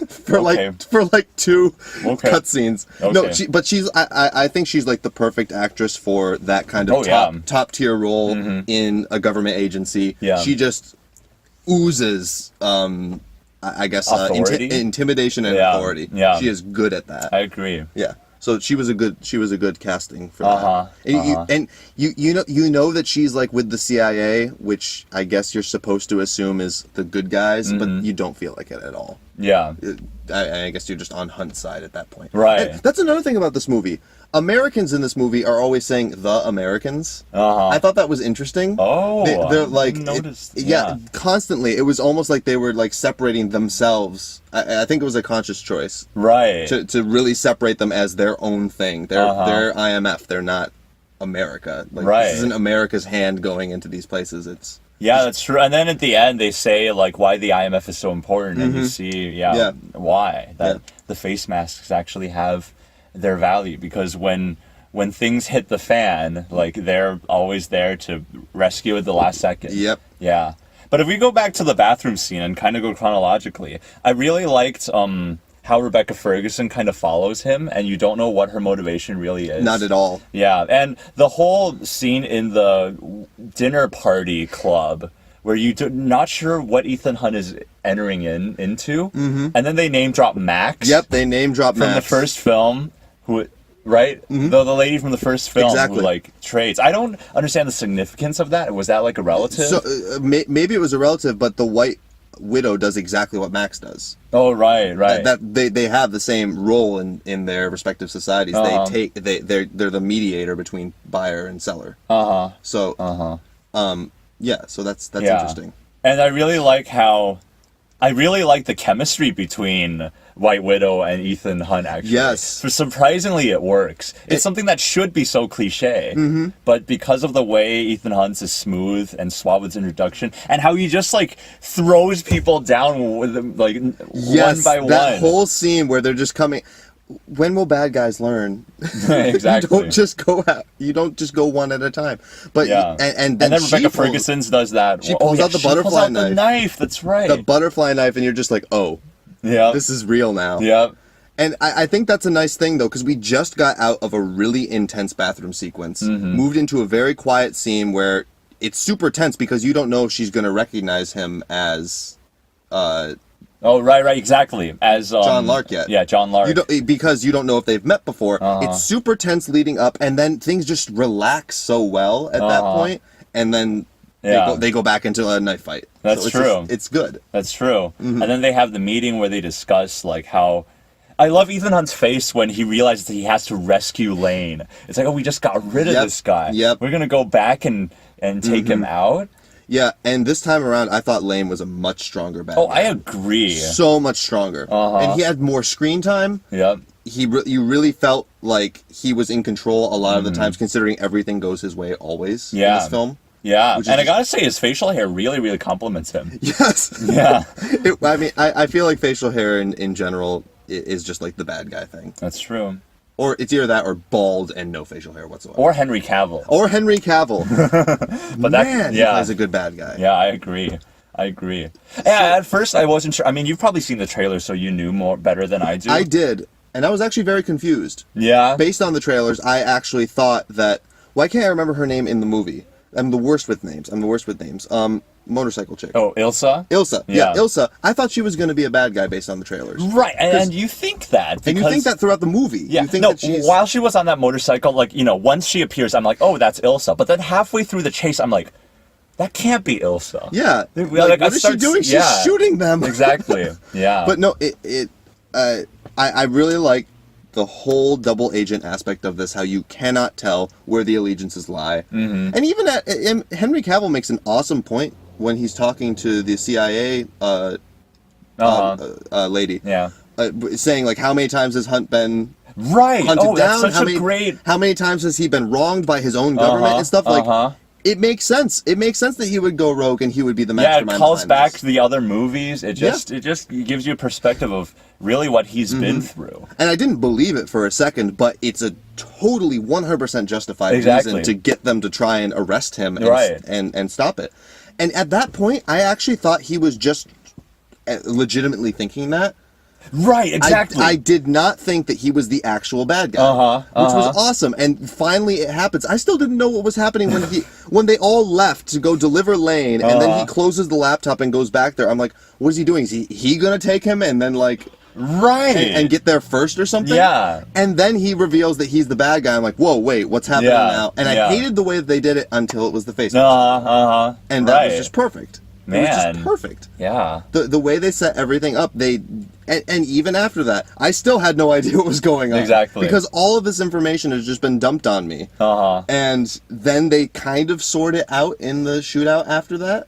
for Okay. like two Okay. cutscenes. Okay. No, but she's. I think she's like the perfect actress for that kind of top tier role in a government agency. Yeah. She just oozes. I guess Authority? intimidation and authority. Yeah. She is good at that. I agree. Yeah. So she was a good casting for that. And you know that she's like with the CIA, which I guess you're supposed to assume is the good guys, but you don't feel like it at all. Yeah. I guess you're just on Hunt's side at that point. Right. And that's another thing about this movie. Americans in this movie are always saying the Americans. I thought that was interesting. Oh, they're like I noticed. constantly. It was almost like they were like separating themselves. I think it was a conscious choice, right? To really separate them as their own thing. They're IMF. They're not America. Like, this isn't America's hand going into these places. It's that's true. And then at the end, they say like why the IMF is so important, and you see, why the face masks actually have their value, because when things hit the fan, like they're always there to rescue at the last second. Yep. Yeah. But if we go back to the bathroom scene and kind of go chronologically, I really liked how Rebecca Ferguson kind of follows him, and you don't know what her motivation really is. Not at all. Yeah, and the whole scene in the dinner party club where you're not sure what Ethan Hunt is entering into, and then they name drop Max. Yep, they name drop from Max the first film. Right? The lady from the first film who like trades. I don't understand the significance of that. Was that like a relative? So maybe it was a relative, but the White Widow does exactly what Max does. Oh, right. That they have the same role in their respective societies. They're the mediator between buyer and seller. So so that's interesting. And I really like how I really like the chemistry between White Widow and Ethan Hunt, actually. Yes. For surprisingly, it works. It's something that should be so cliche, but because of the way Ethan Hunt's is smooth and suave with his introduction, and how he just, like, throws people down with them, like, one by one. That whole scene where they're just coming... When will bad guys learn? Exactly. You don't just go one at a time. But yeah. and then Rebecca Ferguson does that. She pulls out the butterfly knife. The knife. That's right. The butterfly knife, and you're just like, oh, yeah, this is real now. Yeah. And I think that's a nice thing, though, because we just got out of a really intense bathroom sequence, moved into a very quiet scene where it's super tense because you don't know if she's going to recognize him as... Oh, right, exactly. As John Lark yet. Yeah, John Lark. Because you don't know if they've met before. It's super tense leading up, and then things just relax so well at that point, and then they go back into a knife fight. That's so true. It's good. That's true. And then they have the meeting where they discuss, like, how... I love Ethan Hunt's face when he realizes that he has to rescue Lane. It's like, oh, we just got rid of this guy. Yep. We're going to go back and take him out? Yeah, and this time around, I thought Lane was a much stronger bad guy. I agree. So much stronger. And he had more screen time. Yep. You really felt like he was in control a lot of the times, considering everything goes his way always in this film. Yeah, and I gotta say, his facial hair really, really compliments him. Yes. Yeah. I feel like facial hair in general is just like the bad guy thing. That's true. Or it's either that or bald and no facial hair whatsoever. Or Henry Cavill. But man, he plays a good bad guy. Yeah, I agree. Yeah, at first I wasn't sure. I mean, you've probably seen the trailer, so you knew better than I do. I did, and I was actually very confused. Yeah? Based on the trailers, I actually thought that... Why can't I remember her name in the movie? I'm the worst with names. Motorcycle chick. Oh, Ilsa? Ilsa. Yeah, Ilsa. I thought she was going to be a bad guy based on the trailers. Right, and you think that. And you think that throughout the movie. Yeah, you think that while she was on that motorcycle, like, once she appears, I'm like, oh, that's Ilsa. But then halfway through the chase, I'm like, that can't be Ilsa. Yeah. Like, what is she doing? She's shooting them. Exactly. Yeah. But no, I really like the whole double agent aspect of this, how you cannot tell where the allegiances lie. And even Henry Cavill makes an awesome point when he's talking to the CIA lady. Yeah. Saying, like, how many times has Hunt been hunted down? That's such how many times has he been wronged by his own government and stuff? Like, it makes sense. It makes sense that he would go rogue and he would be the mastermind. Yeah, it calls back to the other movies. It just gives you a perspective of really what he's been through. And I didn't believe it for a second, but it's a totally 100% justified reason to get them to try and arrest him and stop it. And at that point, I actually thought he was just legitimately thinking that. Right, exactly. I did not think that he was the actual bad guy, which was awesome. And finally, it happens. I still didn't know what was happening when they all left to go deliver Lane, and then he closes the laptop and goes back there. I'm like, what is he doing? Is he gonna take him and then like and get there first or something? Yeah. And then he reveals that he's the bad guy. I'm like, whoa, wait, what's happening now? And I hated the way that they did it until it was the face. And that was just perfect. Man. It was just perfect. Yeah. The way they set everything up, and even after that, I still had no idea what was going on. Exactly. Because all of this information has just been dumped on me. And then they kind of sort it out in the shootout after that.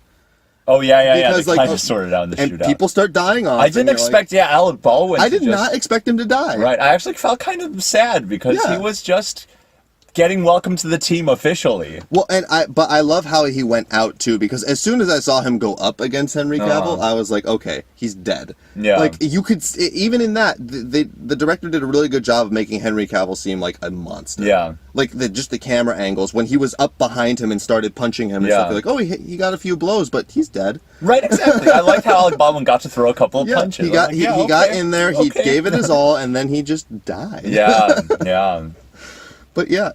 Oh, yeah. Because, they kind of sorted out in the shootout. And people start dying off. I didn't expect, Alec Baldwin I did not expect him to die. Right. I actually felt kind of sad because he was just getting welcomed to the team officially. Well, but I love how he went out too, because as soon as I saw him go up against Henry Cavill, I was like, okay, he's dead. Yeah. Like, you could, even in that, the director did a really good job of making Henry Cavill seem like a monster. Yeah. Like, just the camera angles, when he was up behind him and started punching him and stuff, you're like, oh, he got a few blows, but he's dead. Right, exactly. I liked how Alec Baldwin got to throw a couple of punches. He got in there, he gave it his all, and then he just died. Yeah. But yeah,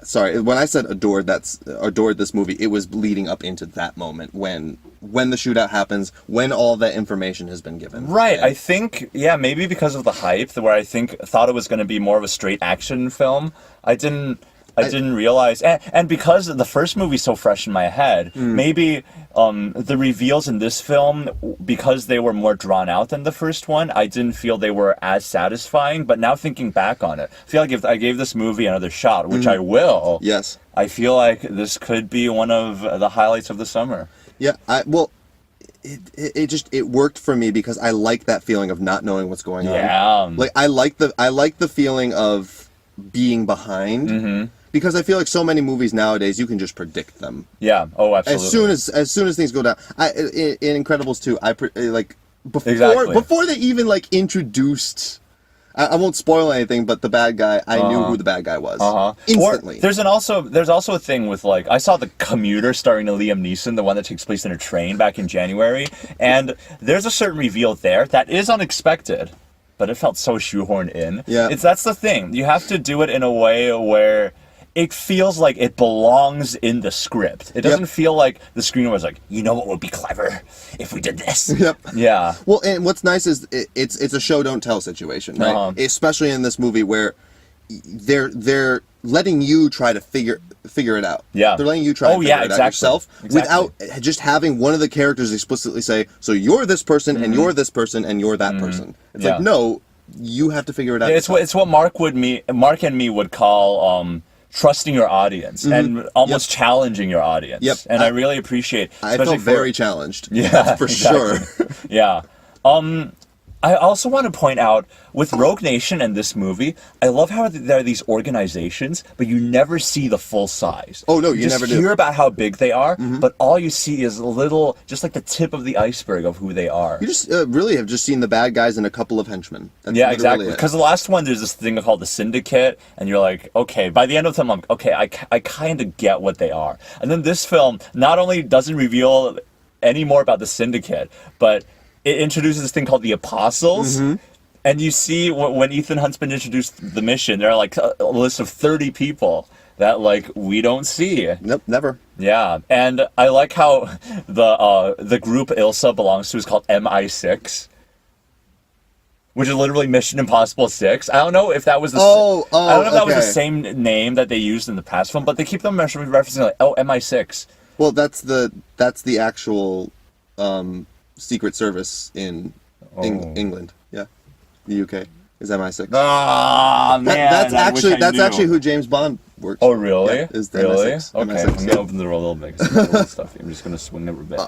sorry, when I said adored this movie, it was leading up into that moment when the shootout happens, when all that information has been given. Right, I think, maybe because of the hype, where I thought it was going to be more of a straight action film. I didn't realize, and because the first movie's so fresh in my head, maybe the reveals in this film, because they were more drawn out than the first one, I didn't feel they were as satisfying. But now thinking back on it, I feel like if I gave this movie another shot, which I will, yes, I feel like this could be one of the highlights of the summer. Yeah, it worked for me because I like that feeling of not knowing what's going on. Yeah. Like I like the feeling of being behind because I feel like so many movies nowadays you can just predict them. Yeah. Oh, absolutely. As soon as things go down. In Incredibles 2, Exactly. before they even like introduced. I won't spoil anything, but the bad guy, I knew who the bad guy was instantly. Or there's also a thing with like I saw The Commuter starring Liam Neeson, the one that takes place in a train back in January, and there's a certain reveal there that is unexpected, but it felt so shoehorned in. Yeah, that's the thing. You have to do it in a way where it feels like it belongs in the script. It doesn't feel like the screener was like, you know what would be clever if we did this. Yep. Yeah. Well, and what's nice is it's a show don't tell situation, right? Especially in this movie where they're letting you try to figure it out. Yeah. They're letting you try to figure it out yourself without just having one of the characters explicitly say, so you're this person and you're this person and you're that person. It's like, no, you have to figure it out. It's what Mark and me would call trusting your audience and almost challenging your audience. Yep. And I really appreciate. I felt very challenged. Yeah, that's for sure. Yeah. I also want to point out with Rogue Nation and this movie, I love how there are these organizations, but you never see the full size. Oh no, you just never do. You hear about how big they are, but all you see is a little, just like the tip of the iceberg of who they are. You just really have just seen the bad guys and a couple of henchmen. That's yeah, exactly. Because the last one, there's this thing called the Syndicate, and you're like, okay. By the end of the film, I'm okay. I kind of get what they are. And then this film not only doesn't reveal any more about the Syndicate, but it introduces this thing called the Apostles. And you see when Ethan Hunt's been introduced the mission, there are like a list of 30 people that like we don't see. Nope, never. Yeah, and I like how the group Ilsa belongs to is called MI6, which is literally Mission Impossible 6. I don't know if that was the I don't know if that was the same name that they used in the past film, but they keep them referencing like, oh, MI6. Well, that's the actual Secret Service in England. Yeah, the UK is MI6. Ah, man, that's actually who James Bond works. Oh, really? Yeah, is the really? MI6. Okay, MI6, I'm gonna open the door a little bit. 'Cause I'm doing stuff. I'm just gonna swing it a bit.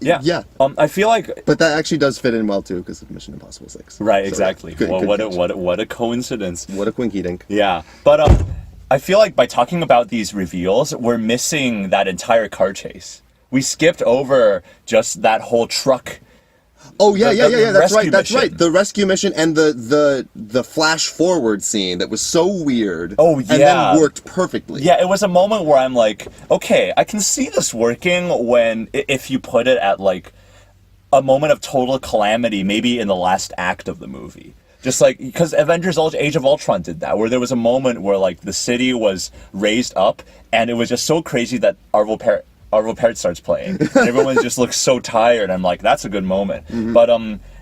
Yeah. I feel like. But that actually does fit in well too, because of Mission Impossible 6. Right. So, exactly. Good what a coincidence. What a quinky dink. Yeah, but I feel like by talking about these reveals, we're missing that entire car chase. We skipped over just that whole truck. Oh yeah. That's right. Mission. The rescue mission and the flash forward scene that was so weird. Oh yeah, and then worked perfectly. Yeah, it was a moment where I'm like, okay, I can see this working when if you put it at like a moment of total calamity, maybe in the last act of the movie. Just like, because Avengers Age of Ultron did that, where there was a moment where like the city was raised up and it was just so crazy that Arvo Pärt starts playing. And everyone just looks so tired. I'm like, that's a good moment. But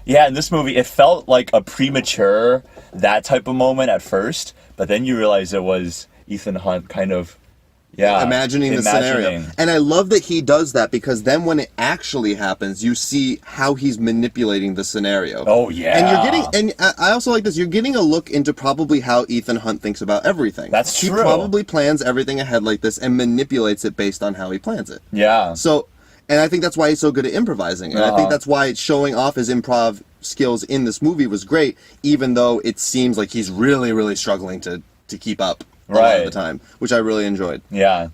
yeah, in this movie, it felt like a premature, that type of moment at first. But then you realize it was Ethan Hunt kind of, imagining the scenario. And I love that he does that, because then when it actually happens, you see how he's manipulating the scenario. Oh, yeah. And I also like this, you're getting a look into probably how Ethan Hunt thinks about everything. That's true. He probably plans everything ahead like this and manipulates it based on how he plans it. Yeah. So, and I think that's why he's so good at improvising. And I think that's why showing off his improv skills in this movie was great, even though it seems like he's really, really struggling to keep up. A lot of the time, which I really enjoyed. Yeah.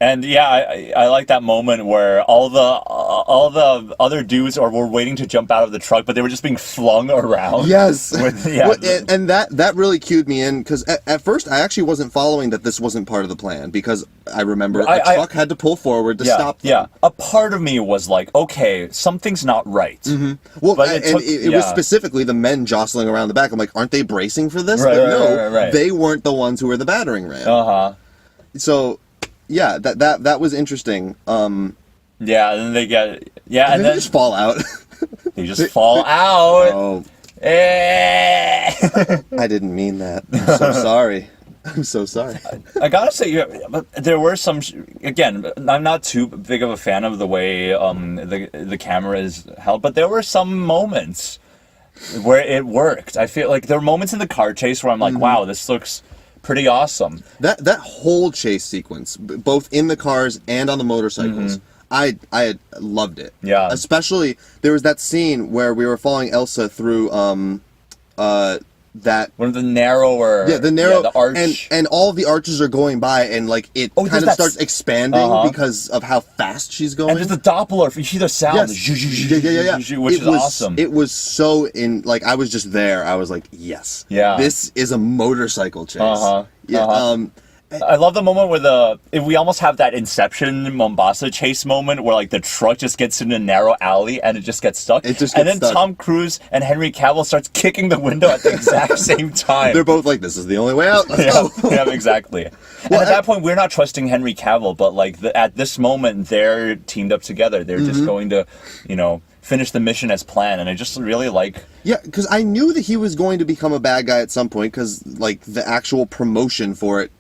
And yeah, I like that moment where all the other dudes were waiting to jump out of the truck, but they were just being flung around. Yes. And that really cued me in, because at first I actually wasn't following that this wasn't part of the plan, because I remember a truck had to pull forward to stop them. Yeah, a part of me was like, okay, something's not right. Well, but it was specifically the men jostling around the back. I'm like, aren't they bracing for this? Right. They weren't the ones who were the battering ram. So, yeah, that was interesting. Yeah, and then they get and then they just fall out. They just fall out. Oh. I didn't mean that. I'm so sorry. I'm so sorry. I gotta say, there were some. Again, I'm not too big of a fan of the way the camera is held, but there were some moments where it worked. I feel like there were moments in the car chase where I'm like, wow, this looks pretty awesome. That whole chase sequence, both in the cars and on the motorcycles, I loved it. Yeah. Especially there was that scene where we were following Elsa through that one of the narrower, the arch, and all of the arches are going by, and like it kind of starts expanding because of how fast she's going. And there's the Doppler. You hear the sound, yes. which is awesome. It was so like I was just there. I was like, yes, this is a motorcycle chase. I love the moment where we almost have that Inception Mombasa chase moment where like the truck just gets in a narrow alley and it just gets stuck. Tom Cruise and Henry Cavill starts kicking the window at the exact same time. They're both like, this is the only way out. Let's go. Yeah, exactly. And at that point, we're not trusting Henry Cavill, but like at this moment, they're teamed up together. They're just going to, finish the mission as planned, and I just really like... Yeah, because I knew that he was going to become a bad guy at some point, because like the actual promotion for it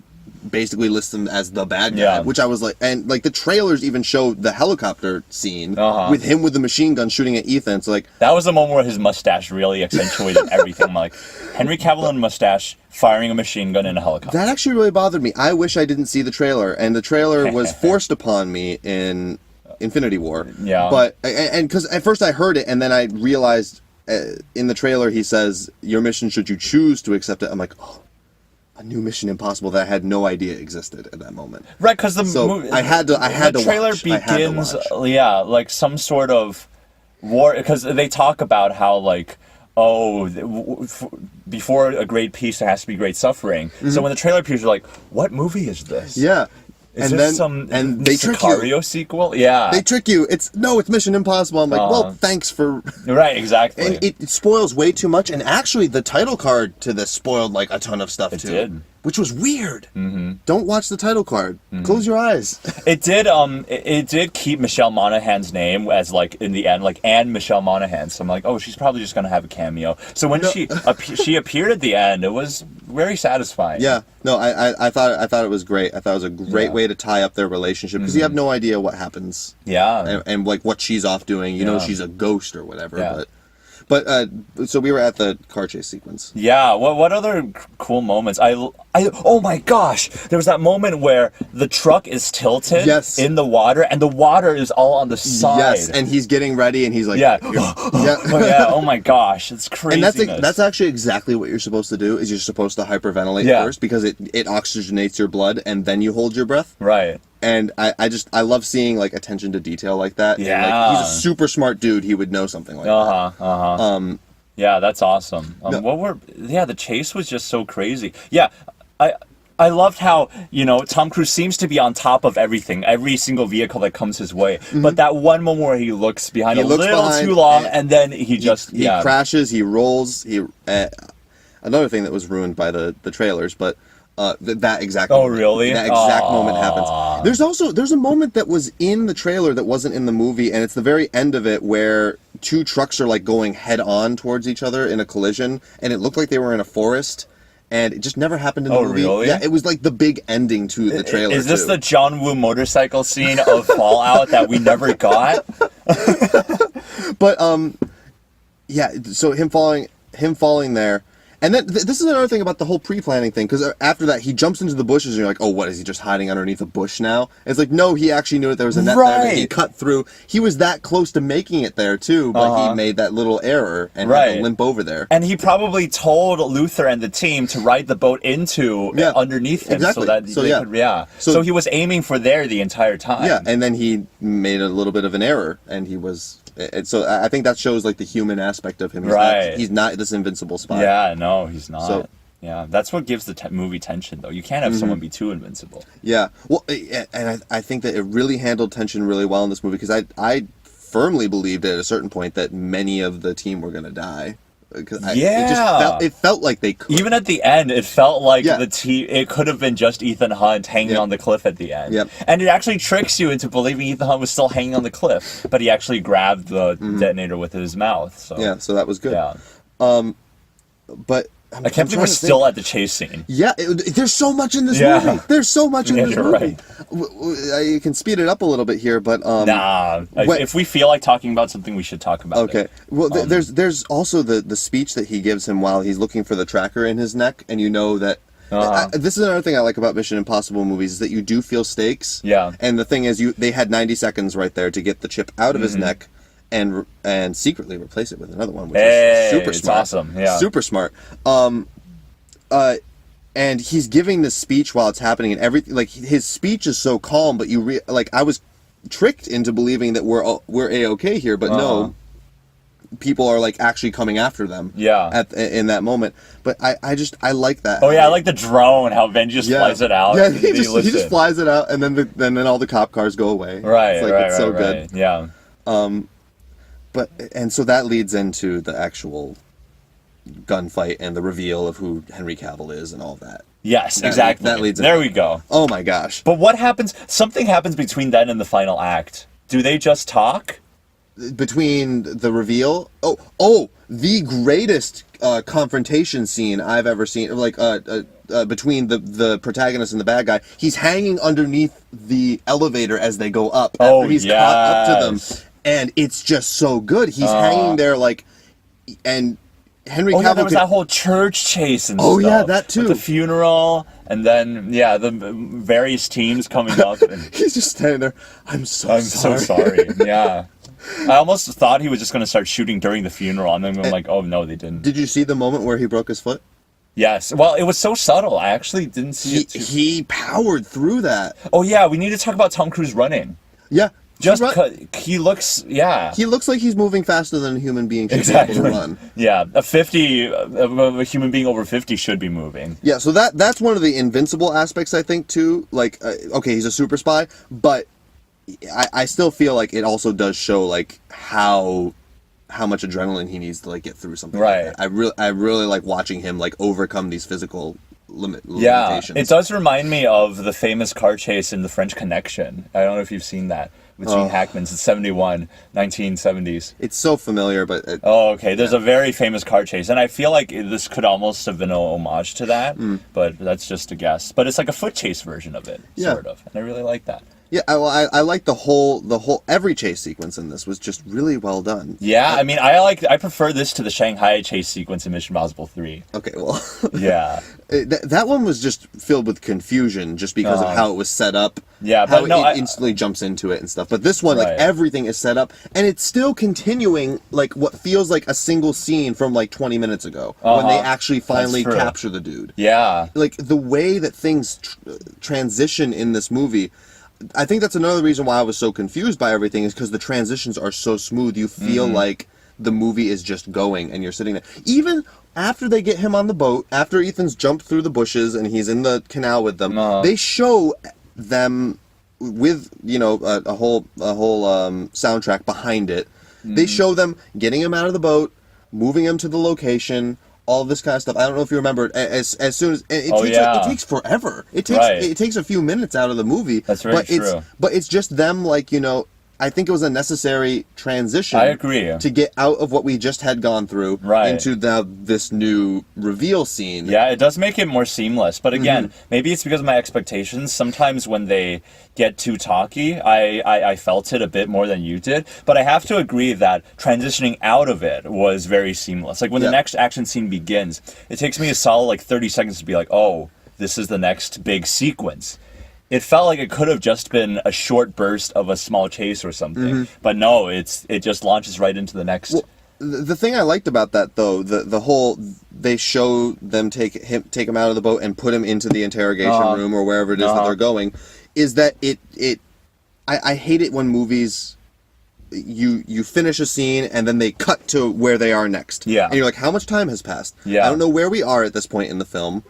basically lists him as the bad guy, which I was like, and like the trailers even show the helicopter scene with him with the machine gun shooting at Ethan. So like that was the moment where his mustache really accentuated everything. I'm like, Henry Cavill and mustache firing a machine gun in a helicopter. That actually really bothered me. I wish I didn't see the trailer, and the trailer was forced upon me in Infinity War. Yeah, but and because at first I heard it, and then I realized in the trailer he says, "Your mission, should you choose to accept it." I'm like, oh. A new Mission Impossible that I had no idea existed at that moment. Right, because the trailer begins, like some sort of war, because they talk about how like, before a great peace there has to be great suffering. So when the trailer appears, you're like, what movie is this? Yeah. Is this some Sicario sequel? Yeah. They trick you. It's Mission Impossible. I'm like, well, thanks for... Right, exactly. And it spoils way too much. And actually, the title card to this spoiled like a ton of stuff, too. It did. Which was weird. Don't watch the title card. Close your eyes. It did it did keep Michelle Monaghan's name as like in the end, like Anne Michelle Monaghan. So I'm like, oh, she's probably just gonna have a cameo. So when she appeared at the end, it was very satisfying. Yeah. No, I thought it was great. I thought it was a great way to tie up their relationship, because you have no idea what happens. Yeah. And like what she's off doing. You know she's a ghost or whatever, But so we were at the car chase sequence. Yeah. What other cool moments? Oh my gosh! There was that moment where the truck is tilted in the water, and the water is all on the side. Yes, and he's getting ready, and he's like, Oh my gosh, it's crazy. And that's actually exactly what you're supposed to do. Is you're supposed to hyperventilate first, because it oxygenates your blood, and then you hold your breath. Right. And I love seeing like attention to detail like that. Yeah. And, like, he's a super smart dude. He would know something like that. Yeah, that's awesome. The chase was just so crazy. Yeah, I loved how, Tom Cruise seems to be on top of everything, every single vehicle that comes his way. But that one moment where he looks behind too long, and then he crashes, he rolls. Another thing that was ruined by the trailers, but that exact moment. Oh, really? That exact moment happens. There's a moment that was in the trailer that wasn't in the movie, and it's the very end of it where two trucks are like going head on towards each other in a collision, and it looked like they were in a forest, and it just never happened in the movie. Oh, really? Yeah, it was like the big ending to the trailer. Is this the John Woo motorcycle scene of Fallout that we never got? But so him falling there. And then this is another thing about the whole pre-planning thing, because after that he jumps into the bushes and you're like, oh, what, is he just hiding underneath a bush now? It's like, no, he actually knew that there was a net there that he cut through. He was that close to making it there too, but he made that little error and had to limp over there. And he probably told Luther and the team to ride the boat into underneath him so that so he was aiming for there the entire time. Yeah, and then he made a little bit of an error, and he was... And so I think that shows like the human aspect of him. He's not this invincible spy. Yeah, no, he's not. So, yeah, that's what gives the movie tension, though. You can't have someone be too invincible. Yeah, well, and I think that it really handled tension really well in this movie, because I firmly believed at a certain point that many of the team were going to die. It felt like they could. Even at the end, it felt like the team. It could have been just Ethan Hunt hanging on the cliff at the end. And it actually tricks you into believing Ethan Hunt was still hanging on the cliff, but he actually grabbed the detonator with his mouth. So that was good. Yeah. But I can't believe we're still at the chase scene. Yeah, there's so much in this movie. There's so much in this movie. Right. You can speed it up a little bit here, but if we feel like talking about something, we should talk about it. Okay. Well, there's also the speech that he gives him while he's looking for the tracker in his neck, and you know that This is another thing I like about Mission Impossible movies is that you do feel stakes. Yeah. And the thing is, they had 90 seconds right there to get the chip out of his neck and secretly replace it with another one, which is super smart. It's awesome. Yeah. Super smart. And he's giving this speech while it's happening, and everything. Like his speech is so calm, but I was tricked into believing that we're A-okay here, but no. People are like actually coming after them. Yeah. In that moment, but I like that. Oh yeah, I like the drone. How Ben just flies it out. Yeah, he just flies it out, and then all the cop cars go away. Right. It's Right. It's so good. Yeah. And so that leads into the actual gunfight and the reveal of who Henry Cavill is and all that. Yes, exactly. That leads. There we go. Oh my gosh! But what happens? Something happens between then and the final act. Do they just talk? Between the reveal, the greatest confrontation scene I've ever seen, like between the protagonist and the bad guy. He's hanging underneath the elevator as they go up. After he's caught up to them, and it's just so good. He's hanging there and Henry Cavill. Yeah, there was that whole church chase and stuff. Oh yeah, that too. With the funeral, and then the various teams coming up. And he's just standing there. I'm so sorry. Yeah. I almost thought he was just going to start shooting during the funeral, and then I'm like, oh no, they didn't. Did you see the moment where he broke his foot? Yes. Well, it was so subtle. I actually didn't see it. He powered through that. Oh yeah, we need to talk about Tom Cruise running. Yeah. Just because he looks, he looks like he's moving faster than a human being should be able to run. Yeah, a human being over 50 should be moving. Yeah, so that's one of the invincible aspects, I think, too. Like, okay, he's a super spy, but I still feel like it also does show like how much adrenaline he needs to like get through something. Right. Like that. I really like watching him like overcome these physical limitations. Yeah, it does remind me of the famous car chase in The French Connection. I don't know if you've seen that with Gene Hackman's. It's 1970s. It's so familiar, but okay. There's a very famous car chase, and I feel like this could almost have been an homage to that, but that's just a guess. But it's like a foot chase version of it, sort of, and I really like that. Yeah, I like the whole every chase sequence in this was just really well done. Yeah, I mean, I prefer this to the Shanghai chase sequence in Mission Impossible 3. Okay, well, yeah, that one was just filled with confusion just because of how it was set up. Yeah, how but no, it instantly jumps into it and stuff. But this one, like everything is set up, and it's still continuing like what feels like a single scene from like 20 minutes ago when they actually finally capture the dude. Yeah, like the way that things transition in this movie. I think that's another reason why I was so confused by everything is because the transitions are so smooth. You feel like the movie is just going and you're sitting there. Even after they get him on the boat, after Ethan's jumped through the bushes and he's in the canal with them, they show them with, a whole soundtrack behind it. They show them getting him out of the boat, moving him to the location, all this kind of stuff. I don't know if you remember. As soon as it takes forever. It takes a few minutes out of the movie. That's very true. But it's just them I think it was a necessary transition. I agree. To get out of what we just had gone through into this new reveal scene. Yeah, it does make it more seamless. But again, maybe it's because of my expectations. Sometimes when they get too talky, I felt it a bit more than you did. But I have to agree that transitioning out of it was very seamless. Like when the next action scene begins, it takes me a solid 30 seconds to be like, oh, this is the next big sequence. It felt like it could have just been a short burst of a small chase or something, but no, it just launches right into the next. Well, the thing I liked about that though, the whole they show them take him out of the boat and put him into the interrogation room or wherever it is that they're going, is that I hate it when movies you finish a scene and then they cut to where they are next. Yeah, and you're like, how much time has passed? Yeah, I don't know where we are at this point in the film.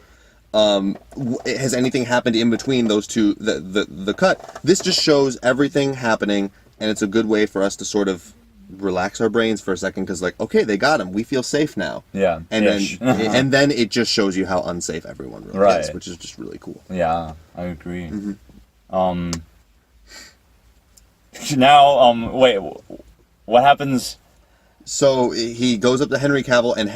Has anything happened in between those two, the cut? This just shows everything happening, and it's a good way for us to sort of relax our brains for a second, because okay, they got him, we feel safe now. Yeah. And then it just shows you how unsafe everyone really is, which is just really cool. Yeah, I agree. Now, wait, what happens? So he goes up to Henry Cavill, and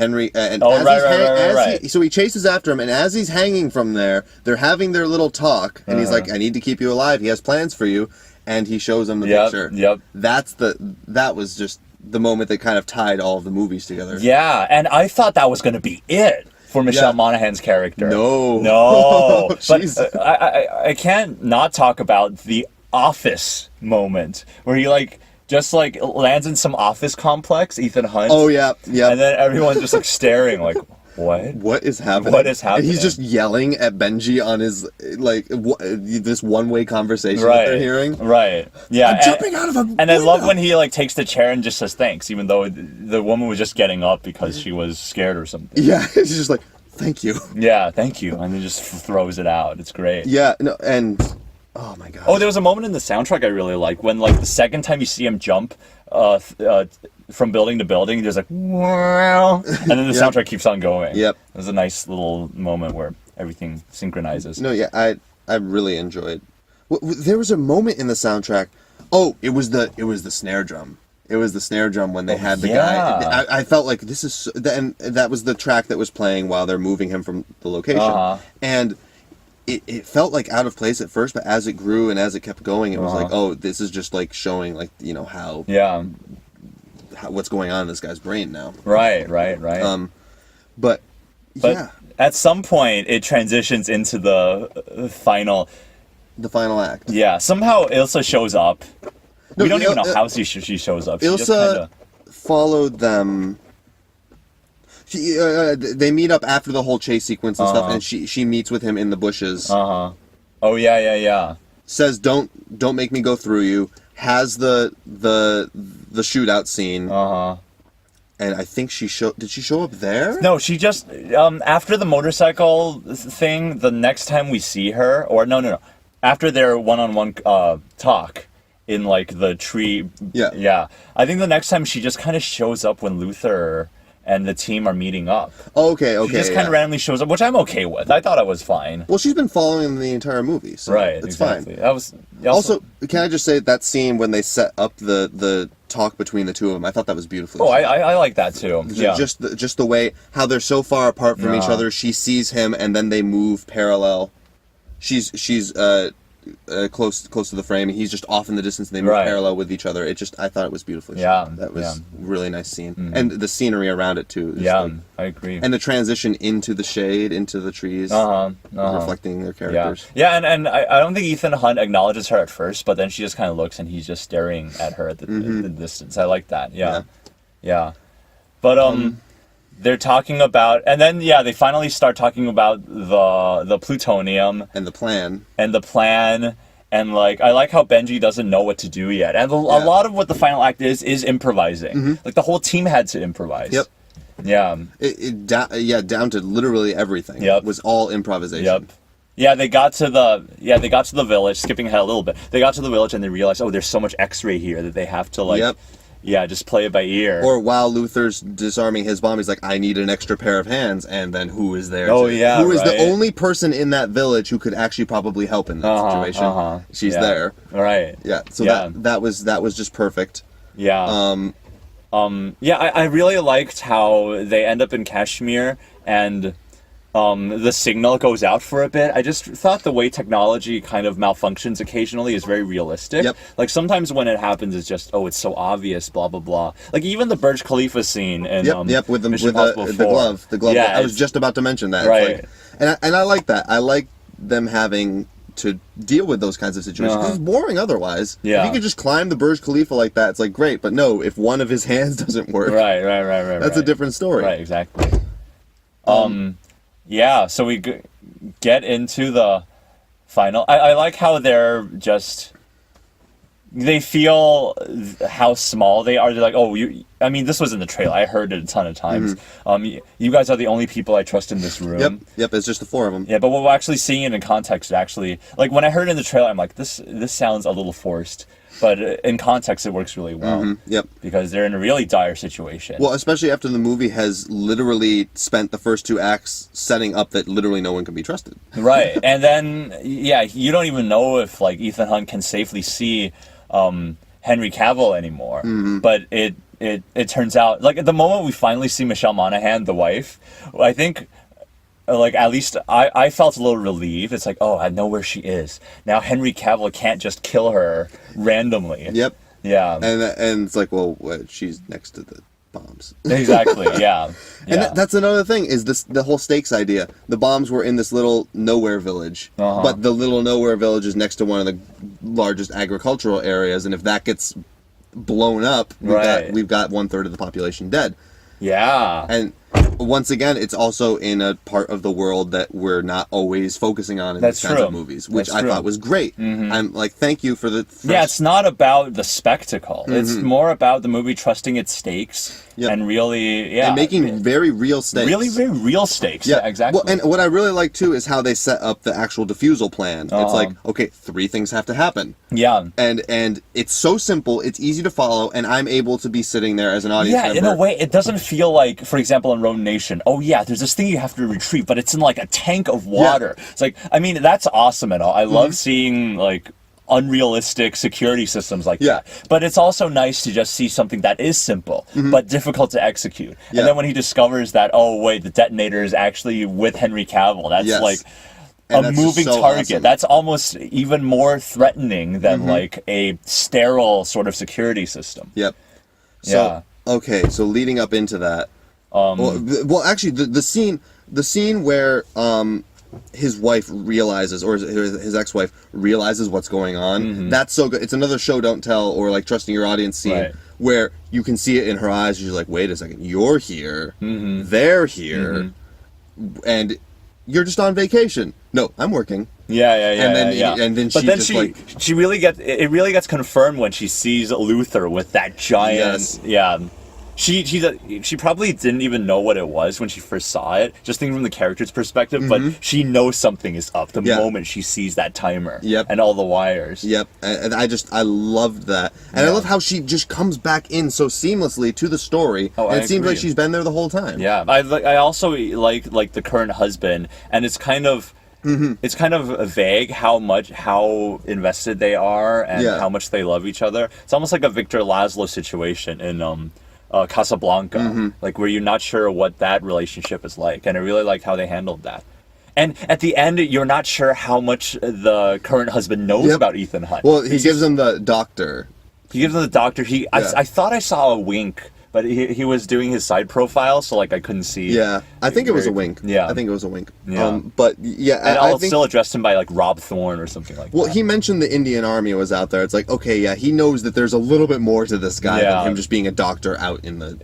so he chases after him, and as he's hanging from there, they're having their little talk, and he's like, I need to keep you alive, he has plans for you, and he shows him the picture. Yep. That was just the moment that kind of tied all of the movies together. Yeah, and I thought that was going to be it. for Michelle Monaghan's character. No. But I can't not talk about the Office moment where he like just like lands in some office complex, Ethan Hunt. Oh yeah. And then everyone's just like staring like, what? What is happening? What is happening? And he's just yelling at Benji on his like this one-way conversation that they're hearing. Right. Yeah. I'm jumping out of a And window. I love when he like takes the chair and just says thanks, even though the woman was just getting up because she was scared or something. Yeah, he's just like, thank you. Yeah, thank you, and then just throws it out. It's great. Yeah. No. And oh my god. Oh, there was a moment in the soundtrack I really like when like the second time you see him jump from building to building, there's like, wow, and then the soundtrack keeps on going. Yep. It was a nice little moment where everything synchronizes. No, yeah, I really enjoyed. There was a moment in the soundtrack. Oh, it was the snare drum. It was the snare drum when they had the guy. I felt like this is, and that was the track that was playing while they're moving him from the location, and it felt like out of place at first, but as it grew and as it kept going, it was like, oh, this is just like showing like how what's going on in this guy's brain now. Right. But yeah, at some point it transitions into the final act. Yeah, somehow Ilsa shows up. No, we don't even know how she shows up. She Ilsa just kinda followed them. They meet up after the whole chase sequence and stuff, and she meets with him in the bushes. Oh yeah. Says, "Don't make me go through you." Has the shootout scene. And I think did she show up there? No, she just after the motorcycle thing. The next time we see her, or no, after their one-on-one talk in like the tree. Yeah. I think the next time she just kind of shows up when Luther and the team are meeting up. Okay. She just kind of randomly shows up, which I'm okay with. I thought it was fine. Well, she's been following them the entire movie, so it's fine. That was also. Can I just say that scene when they set up the talk between the two of them? I thought that was beautiful. Oh, I like that too. Yeah. Just the way how they're so far apart from each other. She sees him, and then they move parallel. She's close to the frame, and he's just off in the distance, and they move parallel with each other. I thought it was beautiful. That was a really nice scene, and the scenery around it too. I agree. And the transition into the shade, into the trees, reflecting their characters. Yeah, and I don't think Ethan Hunt acknowledges her at first, but then she just kind of looks, and he's just staring at her at the distance. I like that. Yeah. But they're talking about, and then they finally start talking about the plutonium and the plan, and like I like how Benji doesn't know what to do yet, and a lot of what the final act is improvising. Like the whole team had to improvise. Yep. Yeah. Down to literally everything. Yep. Was all improvisation. Yep. Yeah, they got to the village. Skipping ahead a little bit, they got to the village and they realized, oh, there's so much X-ray here that they have to like. Yep. Yeah, just play it by ear. Or while Luther's disarming his bomb, he's like, I need an extra pair of hands. And then who is there? Who is the only person in that village who could actually probably help in that situation? She's there. Right. Yeah. So that was just perfect. Yeah. I really liked how they end up in Kashmir and the signal goes out for a bit. I just thought the way technology kind of malfunctions occasionally is very realistic. Yep. Like sometimes when it happens, it's just, oh, it's so obvious, blah blah blah. Like even the Burj Khalifa scene in with the glove. Yeah, I was just about to mention that. Right. Like, and I like that. I like them having to deal with those kinds of situations. 'Cause it's boring otherwise. Yeah. If you could just climb the Burj Khalifa like that, it's like great. But no, if one of his hands doesn't work, right. That's a different story. Right. Exactly. Yeah, so we get into the final. I like how they feel how small they are. They're like, oh, I mean, this was in the trailer. I heard it a ton of times. You guys are the only people I trust in this room. Yep, it's just the four of them. Yeah, but we're actually seeing it in context, actually. Like, when I heard it in the trailer, I'm like, this sounds a little forced. But in context, it works really well. Yep. Because they're in a really dire situation. Well, especially after the movie has literally spent the first two acts setting up that literally no one can be trusted. Right. And then, you don't even know if, like, Ethan Hunt can safely see Henry Cavill anymore. But it turns out, like, at the moment we finally see Michelle Monaghan, the wife, I think... Like, at least I felt a little relieved. It's like, oh, I know where she is. Now Henry Cavill can't just kill her randomly. Yep. Yeah. And it's like, well, she's next to the bombs. Exactly. Yeah. And that's another thing, is the whole stakes idea. The bombs were in this little nowhere village, but the little nowhere village is next to one of the largest agricultural areas, and if that gets blown up, we've got 1/3 of the population dead. Yeah. And once again, it's also in a part of the world that we're not always focusing on in these kinds of movies, which I thought was great. I'm like, thank you for the... Yeah, it's not about the spectacle. It's more about the movie trusting its stakes and really, and making very real stakes. Really, very real stakes. Yeah, exactly. Well, and what I really like, too, is how they set up the actual defusal plan. It's like, okay, 3 things have to happen. Yeah. And it's so simple, it's easy to follow, and I'm able to be sitting there as an audience member. In a way, it doesn't feel like, for example, in Rogue Nation, there's this thing you have to retrieve, but it's in like a tank of water. It's like, I mean, that's awesome and all. I love seeing like unrealistic security systems like that. But it's also nice to just see something that is simple, but difficult to execute. And then when he discovers that, oh wait, the detonator is actually with Henry Cavill, that's like a moving target. Awesome. That's almost even more threatening than like a sterile sort of security system. Yep. So, okay, so leading up into that, well, actually, the scene where his wife realizes, or his ex-wife realizes what's going on, that's so good. It's another show don't tell, or like trusting your audience scene, where you can see it in her eyes. She's like, wait a second, you're here, they're here, and you're just on vacation. No, I'm working. And then she really gets confirmed when she sees Luther with that giant She probably didn't even know what it was when she first saw it, just thinking from the character's perspective, but she knows something is up the moment she sees that timer and all the wires. And I loved that. And I love how she just comes back in so seamlessly to the story, and it seems like she's been there the whole time. I also like the current husband, and it's kind of it's kind of vague how invested they are and how much they love each other. It's almost like a Victor Laszlo situation in Casablanca, like where you're not sure what that relationship is like, and I really liked how they handled that. And at the end, you're not sure how much the current husband knows about Ethan Hunt. Well, he gives him the doctor. I thought I saw a wink, but he was doing his side profile, so like I couldn't see. I think it was a wink. I think it was a wink. But and I'll still address him by like Rob Thorne or something like that. Well, he mentioned the Indian Army was out there. It's like, okay, he knows that there's a little bit more to this guy than him just being a doctor out in the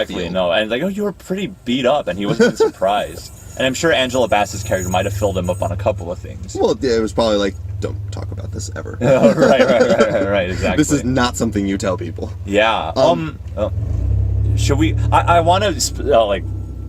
field. And like, you were pretty beat up, and he wasn't surprised. And I'm sure Angela Bassett's character might have filled him up on a couple of things. Well, it was probably like, don't talk about this ever. Right, exactly. This is not something you tell people. Should we? I want to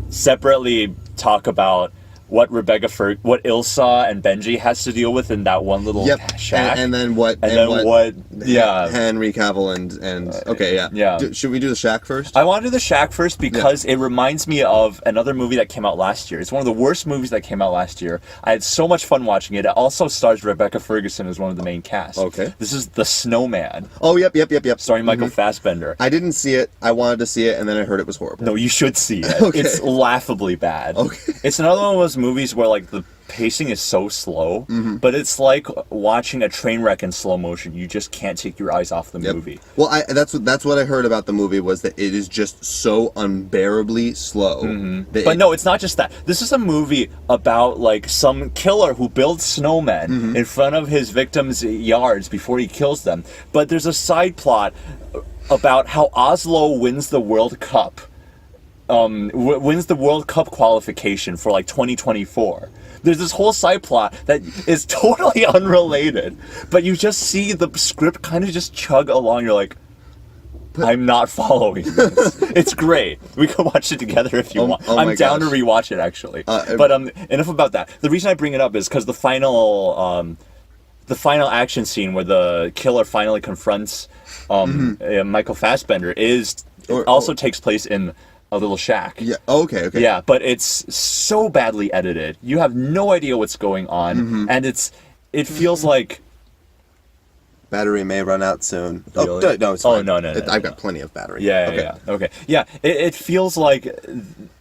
separately talk about what what Ilsa and Benji has to deal with in that one little shack, and then what Henry Cavill and should we do the shack first? I want to do the shack first because it reminds me of another movie that came out last year. It's one of the worst movies that came out last year. I had so much fun watching it. It also stars Rebecca Ferguson as one of the main cast. Okay, this is The Snowman. Oh, yep. Starring Michael Fassbender. I didn't see it. I wanted to see it, and then I heard it was horrible. No, you should see it. Okay. It's laughably bad. Okay, it's another one of those movies where like the pacing is so slow, but it's like watching a train wreck in slow motion. You just can't take your eyes off the movie. Well, that's what I heard about the movie, was that it is just so unbearably slow. But no, it's not just that. This is a movie about like some killer who builds snowmen in front of his victims' yards before he kills them. But there's a side plot about how Oslo wins the World Cup. Wins the World Cup qualification for like 2024. There's this whole side plot that is totally unrelated, but you just see the script kind of just chug along. You're like, I'm not following this. It's great. We can watch it together if you want. I'm down to rewatch it actually. But enough about that. The reason I bring it up is because the final action scene where the killer finally confronts Michael Fassbender also takes place in a little shack. Yeah. Okay. Yeah, but it's so badly edited. You have no idea what's going on, and it feels like battery may run out soon. Really? Oh no, it's fine. No. I've got plenty of battery. Okay. Yeah, it feels like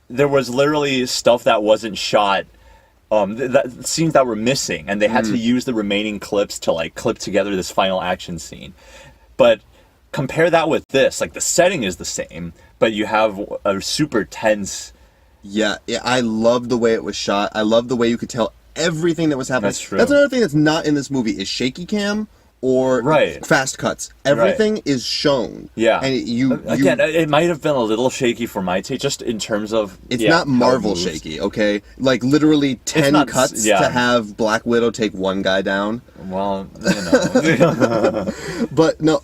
there was literally stuff that wasn't shot. That scenes that were missing, and they had to use the remaining clips to like clip together this final action scene. But compare that with this. Like, the setting is the same, but you have a super tense. Yeah, I love the way it was shot. I love the way you could tell everything that was happening. That's true. That's another thing that's not in this movie is shaky cam or fast cuts. Everything is shown. Yeah. And again, it might have been a little shaky for my taste, just in terms of it's not Marvel shaky, okay? Like literally 10 cuts to have Black Widow take one guy down. Well, you know. But no,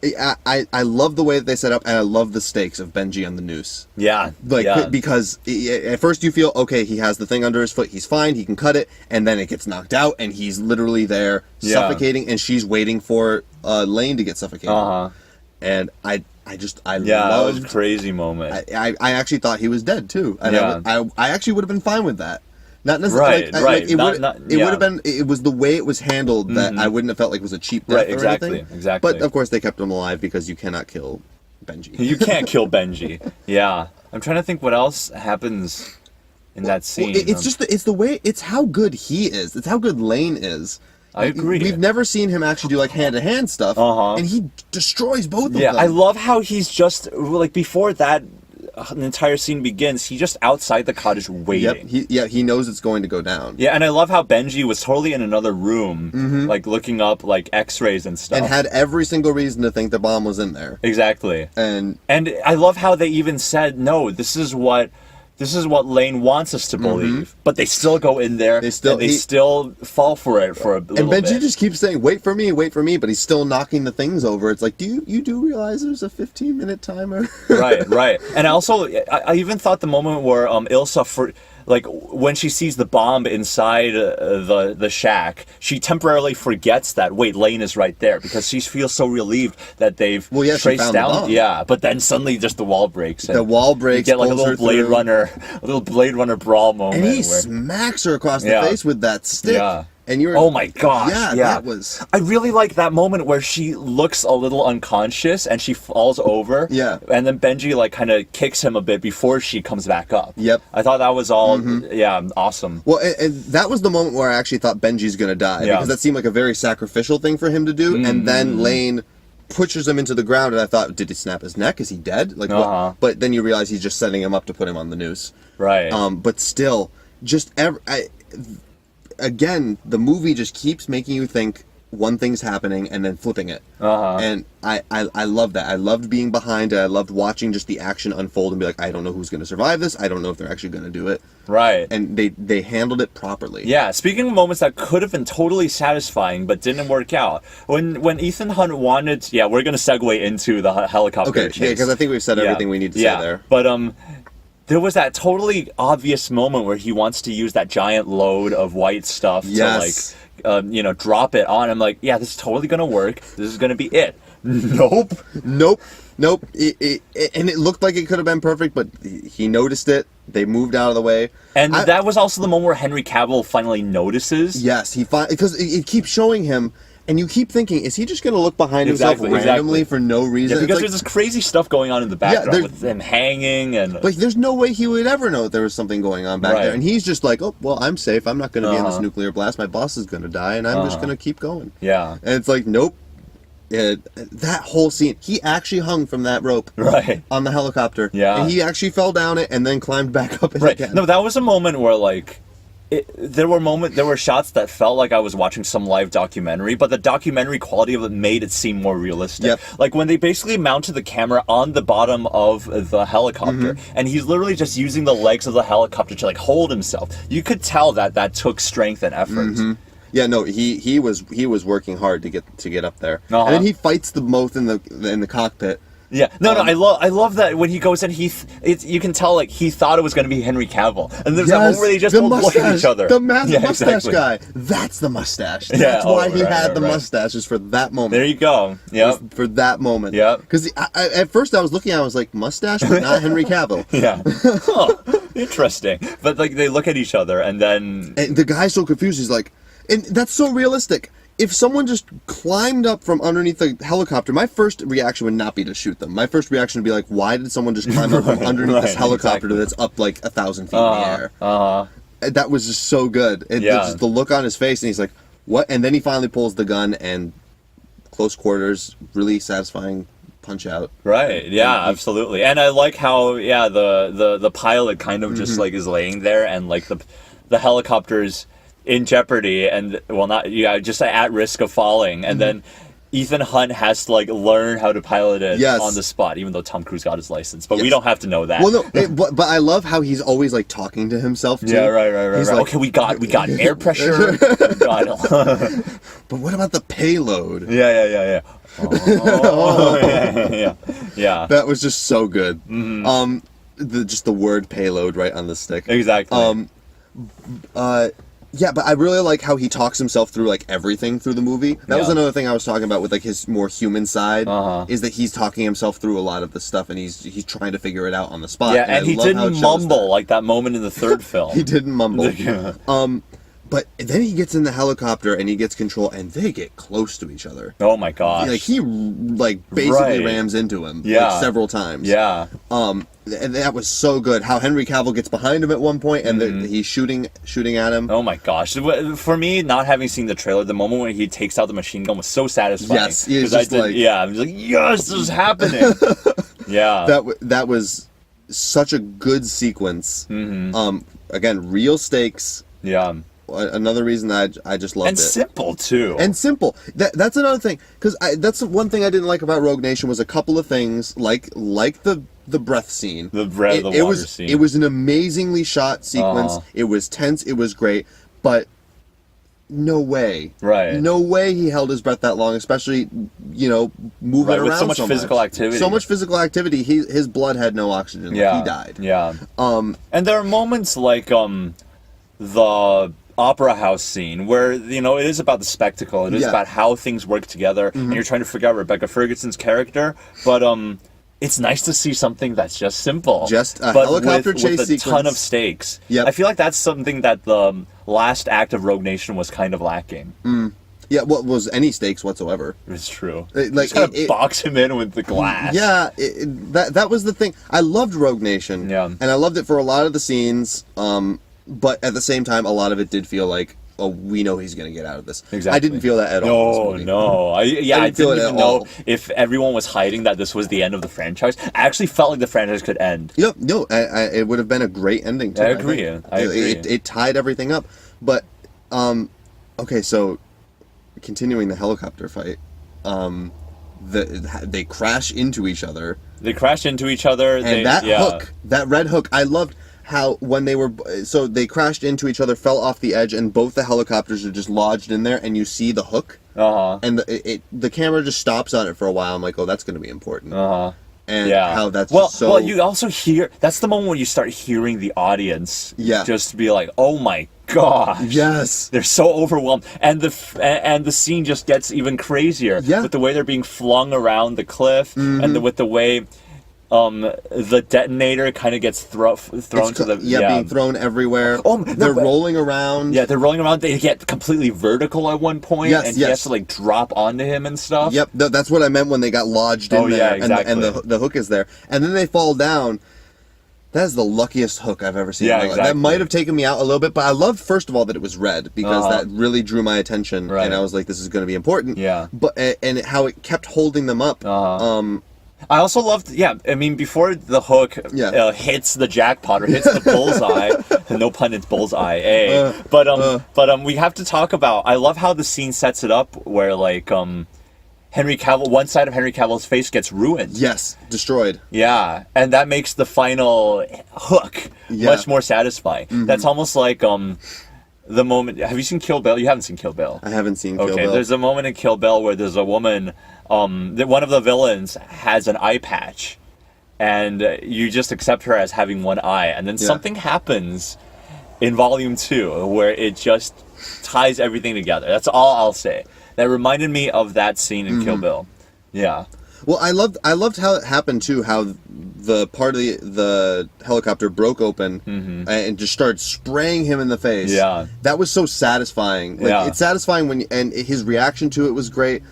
I love the way that they set up, and I love the stakes of Benji on the noose. Yeah. Because at first you feel, okay, he has the thing under his foot, he's fine, he can cut it, and then it gets knocked out, and he's literally there suffocating, and she's waiting for Lane to get suffocated. And I loved... that was a crazy moment. I actually thought he was dead, too. And I actually would have been fine with that. Not necessarily. Right. It would have been. It was the way it was handled that I wouldn't have felt like it was a cheap death or anything. Exactly. But of course, they kept him alive because you cannot kill Benji. You can't kill Benji. Yeah. I'm trying to think what else happens in that scene. Well, it's the way. It's how good he is. It's how good Lane is. I agree. We've never seen him actually do like hand-to-hand stuff, and he destroys both of them. Yeah, I love how he's just like before that. The entire scene begins, he just outside the cottage waiting. He knows it's going to go down. Yeah, and I love how Benji was totally in another room, like looking up like x-rays and stuff. And had every single reason to think the bomb was in there. Exactly. And I love how they even said, no, this is what Lane wants us to believe. But they still go in there, they still fall for it for a little bit. And Benji just keeps saying, wait for me, but he's still knocking the things over. It's like, you do realize there's a 15-minute timer? Right. And also, I even thought the moment where Ilsa, like, when she sees the bomb inside the shack, she temporarily forgets that, wait, Lane is right there, because she feels so relieved that they've traced down. Yeah, but then suddenly just the wall breaks. The wall breaks, you get like a little Blade Runner brawl moment. And he smacks her across the face with that stick. Yeah. And you're, oh my gosh, that was... I really like that moment where she looks a little unconscious and she falls over. Yeah. And then Benji like kind of kicks him a bit before she comes back up. Yep. I thought that was all, awesome. Well, and that was the moment where I actually thought Benji's going to die. Yeah. Because that seemed like a very sacrificial thing for him to do. And then Lane pushes him into the ground, and I thought, did he snap his neck? Is he dead? Like, what? But then you realize he's just setting him up to put him on the noose. Right. But still, again, the movie just keeps making you think one thing's happening and then flipping it. And I love that. I loved being behind it. I loved watching just the action unfold and be like, I don't know who's going to survive this. I don't know if they're actually going to do it. Right. And they handled it properly. Yeah, speaking of moments that could have been totally satisfying but didn't work out. When Ethan Hunt wanted... Yeah, we're going to segue into the helicopter chase. Yeah, because I think we've said everything we need to say there. But, there was that totally obvious moment where he wants to use that giant load of white stuff to, like, drop it on. I'm like, yeah, this is totally going to work. This is going to be it. Nope. And it looked like it could have been perfect, but he noticed it. They moved out of the way. And that was also the moment where Henry Cavill finally notices. Yes, because it keeps showing him... And you keep thinking, is he just going to look behind himself randomly for no reason? Yeah, because there's this crazy stuff going on in the background with him hanging and... Like, there's no way he would ever know that there was something going on back there. And he's just like, oh, well, I'm safe. I'm not going to be in this nuclear blast. My boss is going to die, and I'm just going to keep going. Yeah. And it's like, nope. That whole scene, he actually hung from that rope on the helicopter. Yeah. And he actually fell down it and then climbed back up it again. No, that was a moment where, like... There were shots that felt like I was watching some live documentary, but the documentary quality of it made it seem more realistic. Yep. Like when they basically mounted the camera on the bottom of the helicopter, and he's literally just using the legs of the helicopter to like hold himself. You could tell that took strength and effort. Yeah, no, he was working hard to get up there, and then he fights the moth in the cockpit. Yeah, no, I love that when he goes in, you can tell like he thought it was going to be Henry Cavill, and there's that moment where they just both look at each other. The mustache guy, that's the mustache. That's why he had the mustache, is for that moment. There you go. Yeah, for that moment. Yeah, because at first I was looking, I was like, mustache, but not Henry Cavill. Yeah, interesting. But like they look at each other, and then the guy's so confused. He's like, and that's so realistic. If someone just climbed up from underneath the helicopter, my first reaction would not be to shoot them. My first reaction would be like, why did someone just climb up from underneath this helicopter that's up like 1,000 feet in the air? That was just so good. Just the look on his face, and he's like, what? And then he finally pulls the gun and close quarters, really satisfying punch out. Right. Yeah, absolutely. And I like how the pilot kind of just like is laying there, and like the helicopter's in jeopardy, and just at risk of falling, and then Ethan Hunt has to like learn how to pilot it on the spot, even though Tom Cruise got his license. But we don't have to know that. Well, no, but I love how he's always like talking to himself too. Yeah, right. He's like, okay, we got air pressure. We got but what about the payload? Yeah. Oh, yeah. That was just so good. Just the word payload right on the stick. Exactly. Yeah, but I really like how he talks himself through like everything through the movie. That was another thing I was talking about with like his more human side, is that he's talking himself through a lot of the stuff, and he's trying to figure it out on the spot. Yeah, and he didn't mumble like that moment in the third film. He didn't mumble. But then he gets in the helicopter and he gets control, and they get close to each other. Oh my gosh! Like he basically rams into him like several times. Yeah. And that was so good. How Henry Cavill gets behind him at one point, and he's shooting at him. Oh my gosh! For me, not having seen the trailer, the moment when he takes out the machine gun was so satisfying. Yes, I'm just like, yes, this is happening. Yeah. That was such a good sequence. Again, real stakes. Yeah. Another reason that I just loved it. And simple too. And simple. That's another thing, because that's one thing I didn't like about Rogue Nation was a couple of things like the breath scene. The water scene. It was an amazingly shot sequence. It was tense. It was great, but no way. Right. No way he held his breath that long, especially moving around with so much physical activity. So much physical activity. His blood had no oxygen. Yeah. He died. Yeah. And there are moments like the opera house scene where it is about the spectacle. It is about how things work together, and you're trying to figure out Rebecca Ferguson's character. But it's nice to see something that's just simple, just a helicopter chase with a ton of stakes. Yep. I feel like that's something that the last act of Rogue Nation was kind of lacking. Yeah, what was any stakes whatsoever? It's true. Like kind of box him in with the glass. Yeah, that was the thing. I loved Rogue Nation. Yeah, and I loved it for a lot of the scenes. But at the same time, a lot of it did feel like, oh, we know he's going to get out of this. Exactly. I didn't feel that at all. No. I didn't even know if everyone was hiding that this was the end of the franchise. I actually felt like the franchise could end. Yep. No, it would have been a great ending to it. I agree. It tied everything up. But, okay, so continuing the helicopter fight, they crash into each other. And hook, that red hook, I loved how when they crashed into each other, fell off the edge, and both the helicopters are just lodged in there, and you see the hook, and the camera just stops on it for a while. I'm like, oh, that's going to be important. And how that's well, you also hear, that's the moment when you start hearing the audience just be like, oh my gosh, yes, they're so overwhelmed, and the scene just gets even crazier with the way they're being flung around the cliff, and with the way the detonator kind of gets thrown to the being thrown everywhere. They're rolling around. Yeah, they're rolling around. They get completely vertical at one point, and he has to like drop onto him and stuff. Yep, that's what I meant when they got lodged in there. Yeah, exactly. And the hook is there, and then they fall down. That is the luckiest hook I've ever seen. Yeah, exactly. That might have taken me out a little bit, but I loved, first of all, that it was red, because that really drew my attention, and I was like, this is going to be important. Yeah. But and how it kept holding them up. I also loved, before the hook hits the jackpot or hits the bullseye, no pun, it's bullseye, but we have to talk about, I love how the scene sets it up where like Henry Cavill, one side of Henry Cavill's face gets ruined. Yes, destroyed. Yeah, and that makes the final hook much more satisfying. That's almost like the moment. Have you seen Kill Bill? You haven't seen Kill Bill. I haven't seen Kill Bill. Okay, there's a moment in Kill Bill where there's a woman. One of the villains has an eye patch, and you just accept her as having one eye, and then something happens in Volume 2 where it just ties everything together. That's all I'll say. That reminded me of that scene in Kill Bill. Yeah. Well, I loved how it happened too. How the part of the helicopter broke open and just started spraying him in the face. Yeah, that was so satisfying. Like, it's satisfying and his reaction to it was great.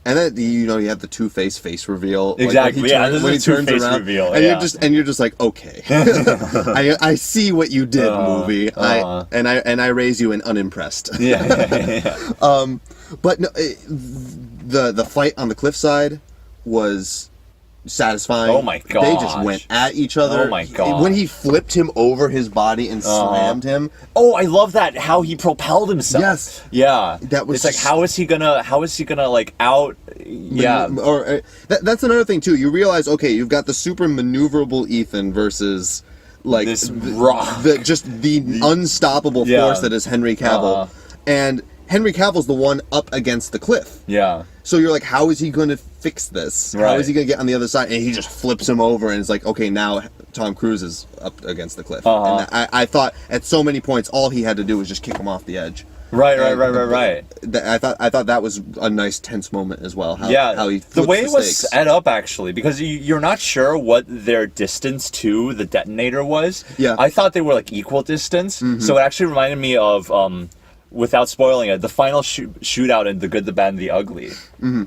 And then you have the Two-Face face reveal. Exactly. When he turns around, reveal, and you're just like, okay, I see what you did, movie. I raise you an unimpressed. Yeah. But no, The fight on the cliffside was satisfying. Oh my god! They just went at each other. Oh my god! When he flipped him over his body and slammed him. Oh, I love that, how he propelled himself. Yes. Yeah. That was. It's like, how is he gonna like out? Yeah. Or that's another thing too. You realize, okay, you've got the super maneuverable Ethan versus like This rock. the unstoppable force that is Henry Cavill, and Henry Cavill's the one up against the cliff. Yeah. So you're like, how is he going to fix this? Right. How is he going to get on the other side? And he just flips him over, and it's like, okay, now Tom Cruise is up against the cliff. And I thought at so many points, all he had to do was just kick him off the edge. Right. I thought that was a nice tense moment as well. How he the way it was stakes. set up, actually, because you're not sure what their distance to the detonator was. Yeah. I thought they were like equal distance, so it actually reminded me of without spoiling it, the final shootout in The Good, the Bad, and the Ugly,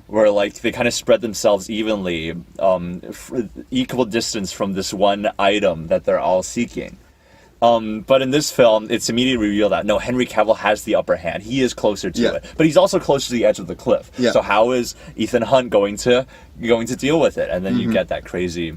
where like they kind of spread themselves evenly, equal distance from this one item that they're all seeking. But in this film, it's immediately revealed that no, Henry Cavill has the upper hand. He is closer to it, but he's also close to the edge of the cliff. Yeah. So how is Ethan Hunt going to deal with it? And then you get that crazy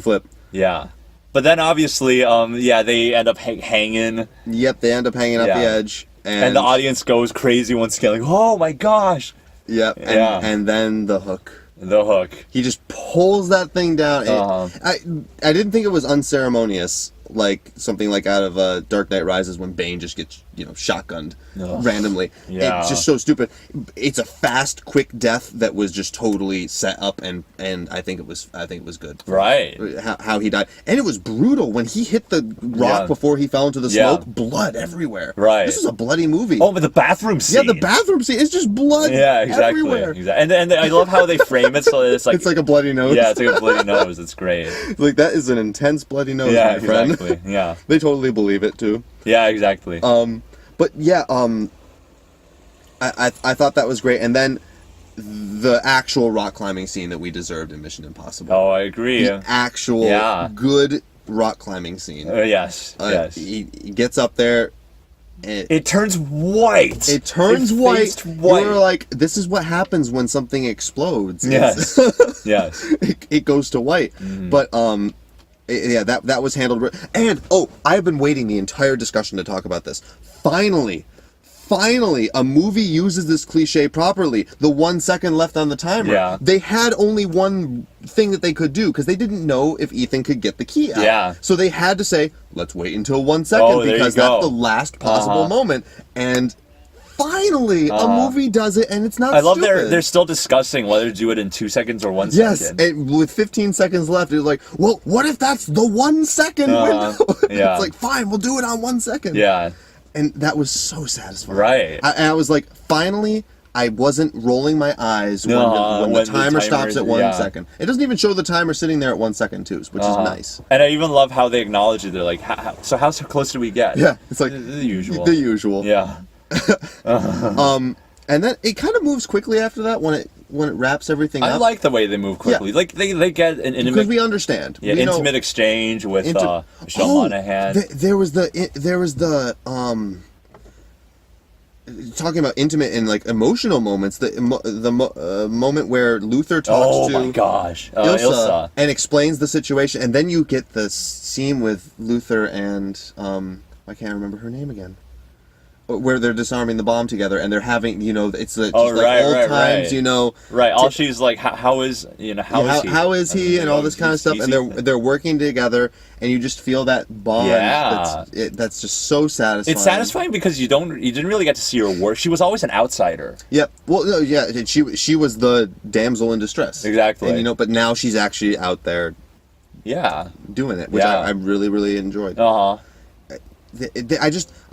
flip. Yeah. But then obviously, they end up hanging. Yep, they end up hanging off the edge. And the audience goes crazy once again, like, oh my gosh. Yep. And then the hook. The hook. He just pulls that thing down. I didn't think it was unceremonious, like something like out of Dark Knight Rises when Bane just gets shotgunned randomly. Yeah. It's just so stupid. It's a fast, quick death that was just totally set up, and I think it was good. Right. How he died, and it was brutal when he hit the rock before he fell into the smoke. Blood everywhere. Right. This is a bloody movie. Oh, but the bathroom scene. Yeah, the bathroom scene. It's just blood. Yeah, exactly. Everywhere. Exactly. And I love how they frame it so that it's like a bloody nose. Yeah, it's like a bloody nose. It's great. Like, that is an intense bloody nose, Yeah, my friend. exactly. Yeah. They totally believe it too. Yeah, exactly. But yeah, I thought that was great, and then the actual rock climbing scene that we deserved in Mission Impossible. Oh, I agree. The actual good rock climbing scene. Yes. He gets up there. It turns white. It turns white. You're like, this is what happens when something explodes. Yes. Yes. It goes to white. But that was handled. And I've been waiting the entire discussion to talk about this. Finally, a movie uses this cliche properly. The 1 second left on the timer. Yeah. They had only one thing that they could do because they didn't know if Ethan could get the key out. Yeah. So they had to say, let's wait until 1 second because that's the last possible moment. And finally, a movie does it, and it's not. I love stupid. they're still discussing whether to do it in 2 seconds or 1 yes, second. Yes, with 15 seconds left, it's like, well, what if that's the 1 second window? Yeah. It's like, fine, we'll do it on 1 second. Yeah. And that was so satisfying. Right. I was like, finally, I wasn't rolling my eyes when the timer stops at 1 second. It doesn't even show the timer sitting there at 1 second, too, which is nice. And I even love how they acknowledge it. They're like, so how close did we get? Yeah, it's like the usual. The usual. Yeah. And then it kind of moves quickly after that when it wraps everything up. I like the way they move quickly. Yeah. Like they get an intimate, because we understand. Yeah, intimate exchange with Michelle Monaghan. There was the talking about intimate and like emotional moments. The moment where Luther talks to Ilsa and explains the situation, and then you get the scene with Luther and I can't remember her name again. Where they're disarming the bomb together, and they're having, it's just old times, Right. All she's like, how is he? How is he, and all this kind of stuff, and they're working together, and you just feel that bond. Yeah. That's just so satisfying. It's satisfying because you didn't really get to see her work. She was always an outsider. Yep. Well, no, yeah. She was the damsel in distress. Exactly. And but now she's actually out there. Yeah. Doing it, which I really, really enjoyed.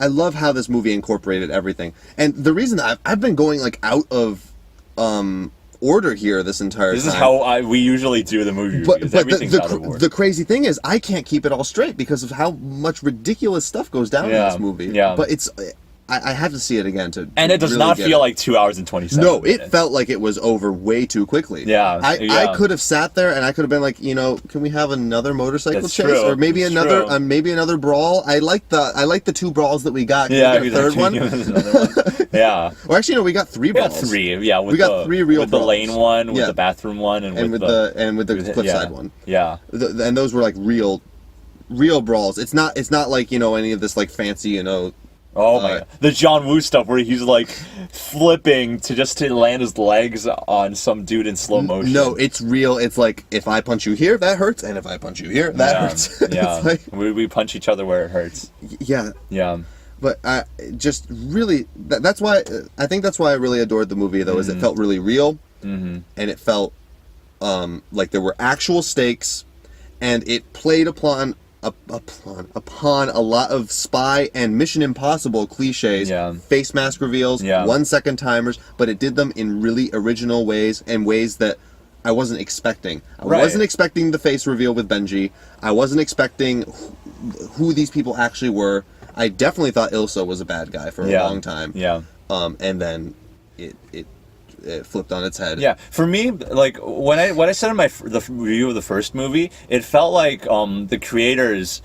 I love how this movie incorporated everything, and the reason I've been going like out of order here this entire time. This is how we usually do the movie reviews. Everything's out of order. The crazy thing is I can't keep it all straight because of how much ridiculous stuff goes down in this movie. Yeah. But I have to see it again to. And it does really not get feel it. like 2 hours and 27 No, minutes. it felt like it was over way too quickly. Yeah, I could have sat there and I could have been like, can we have another motorcycle That's chase true. or maybe It's another true. maybe another brawl? I like the 2 brawls that we got. Can Yeah, we get a third one? Yeah. Or actually, no, we got 3 We got brawls. 3, yeah. We got 3 real with the brawls. lane one, with Yeah. the bathroom one, and with the cliffside one. Yeah. And those were like real brawls. It's not like any of this like fancy Oh my god. The John Woo stuff where he's like flipping to land his legs on some dude in slow motion. No, it's real. It's like if I punch you here, that hurts, and if I punch you here, that hurts. Yeah. It's like, we punch each other where it hurts. yeah. Yeah. But I just really that's why I think that's why I really adored the movie though, is it felt really real, and it felt like there were actual stakes, and it played upon a lot of spy and Mission Impossible cliches, face mask reveals, 1-second timers, but it did them in really original ways and ways that I wasn't expecting. I wasn't expecting the face reveal with Benji. I wasn't expecting who these people actually were. I definitely thought Ilsa was a bad guy for a long time. Yeah. And then it flipped on its head. Yeah, for me, like when I said in the review of the first movie, it felt like the creators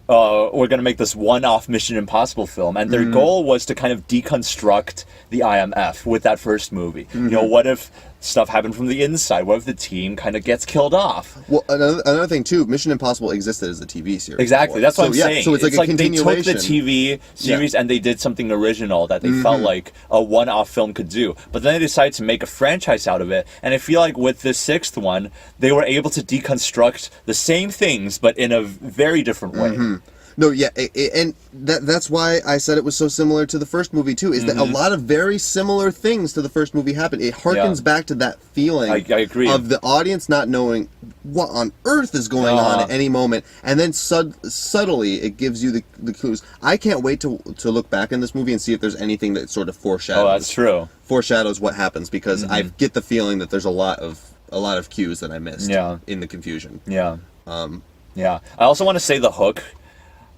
were going to make this one-off Mission Impossible film, and their goal was to kind of deconstruct the IMF with that first movie. What if stuff happened from the inside? What if the team kind of gets killed off? Well, another thing too, Mission Impossible existed as a TV series. Exactly, that's what I'm saying. So it's like a continuation. They took the TV series and they did something original that they felt like a one-off film could do. But then they decided to make a franchise out of it, and I feel like with the 6th one, they were able to deconstruct the same things, but in a very different way. No, yeah, and that's why I said it was so similar to the first movie too. Is that a lot of very similar things to the first movie happened. It harkens back to that feeling. I agree. Of the audience not knowing what on earth is going on at any moment, and then subtly it gives you the clues. I can't wait to look back in this movie and see if there's anything that sort of foreshadows. Oh, that's true. Foreshadows what happens, because I get the feeling that there's a lot of cues that I missed. In the confusion. Yeah. Yeah. I also want to say the hook.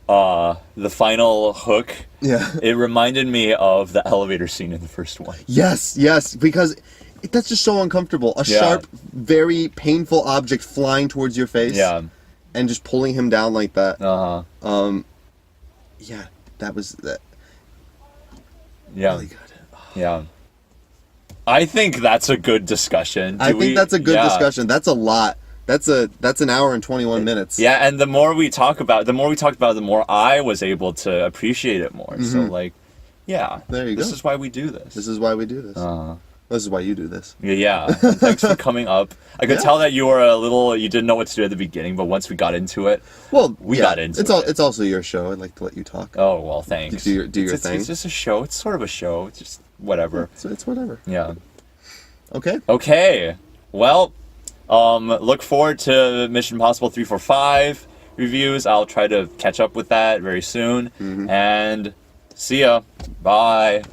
The final hook. Yeah. It reminded me of the elevator scene in the first one. Yes, because that's just so uncomfortable. A sharp, very painful object flying towards your face. Yeah. And just pulling him down like that. Yeah, that was that. Yeah. Really good. Yeah. I think that's a good discussion. I think that's a good discussion. That's a lot. That's an hour and 21 minutes. Yeah, and the more we talked about it, the more I was able to appreciate it more. So like, yeah. There you go. This is why we do this. This is why we do this. This is why you do this. Yeah. And thanks for coming up. I could tell that you were you didn't know what to do at the beginning, but once we got into it, we got into it. It's also your show. I'd like to let you talk. Oh, well, thanks. Do your thing. It's just a show. It's sort of a show. It's just whatever. It's whatever. Yeah. Okay. Well, look forward to Mission Impossible 3, 4, 5 reviews. I'll try to catch up with that very soon. And see ya. Bye.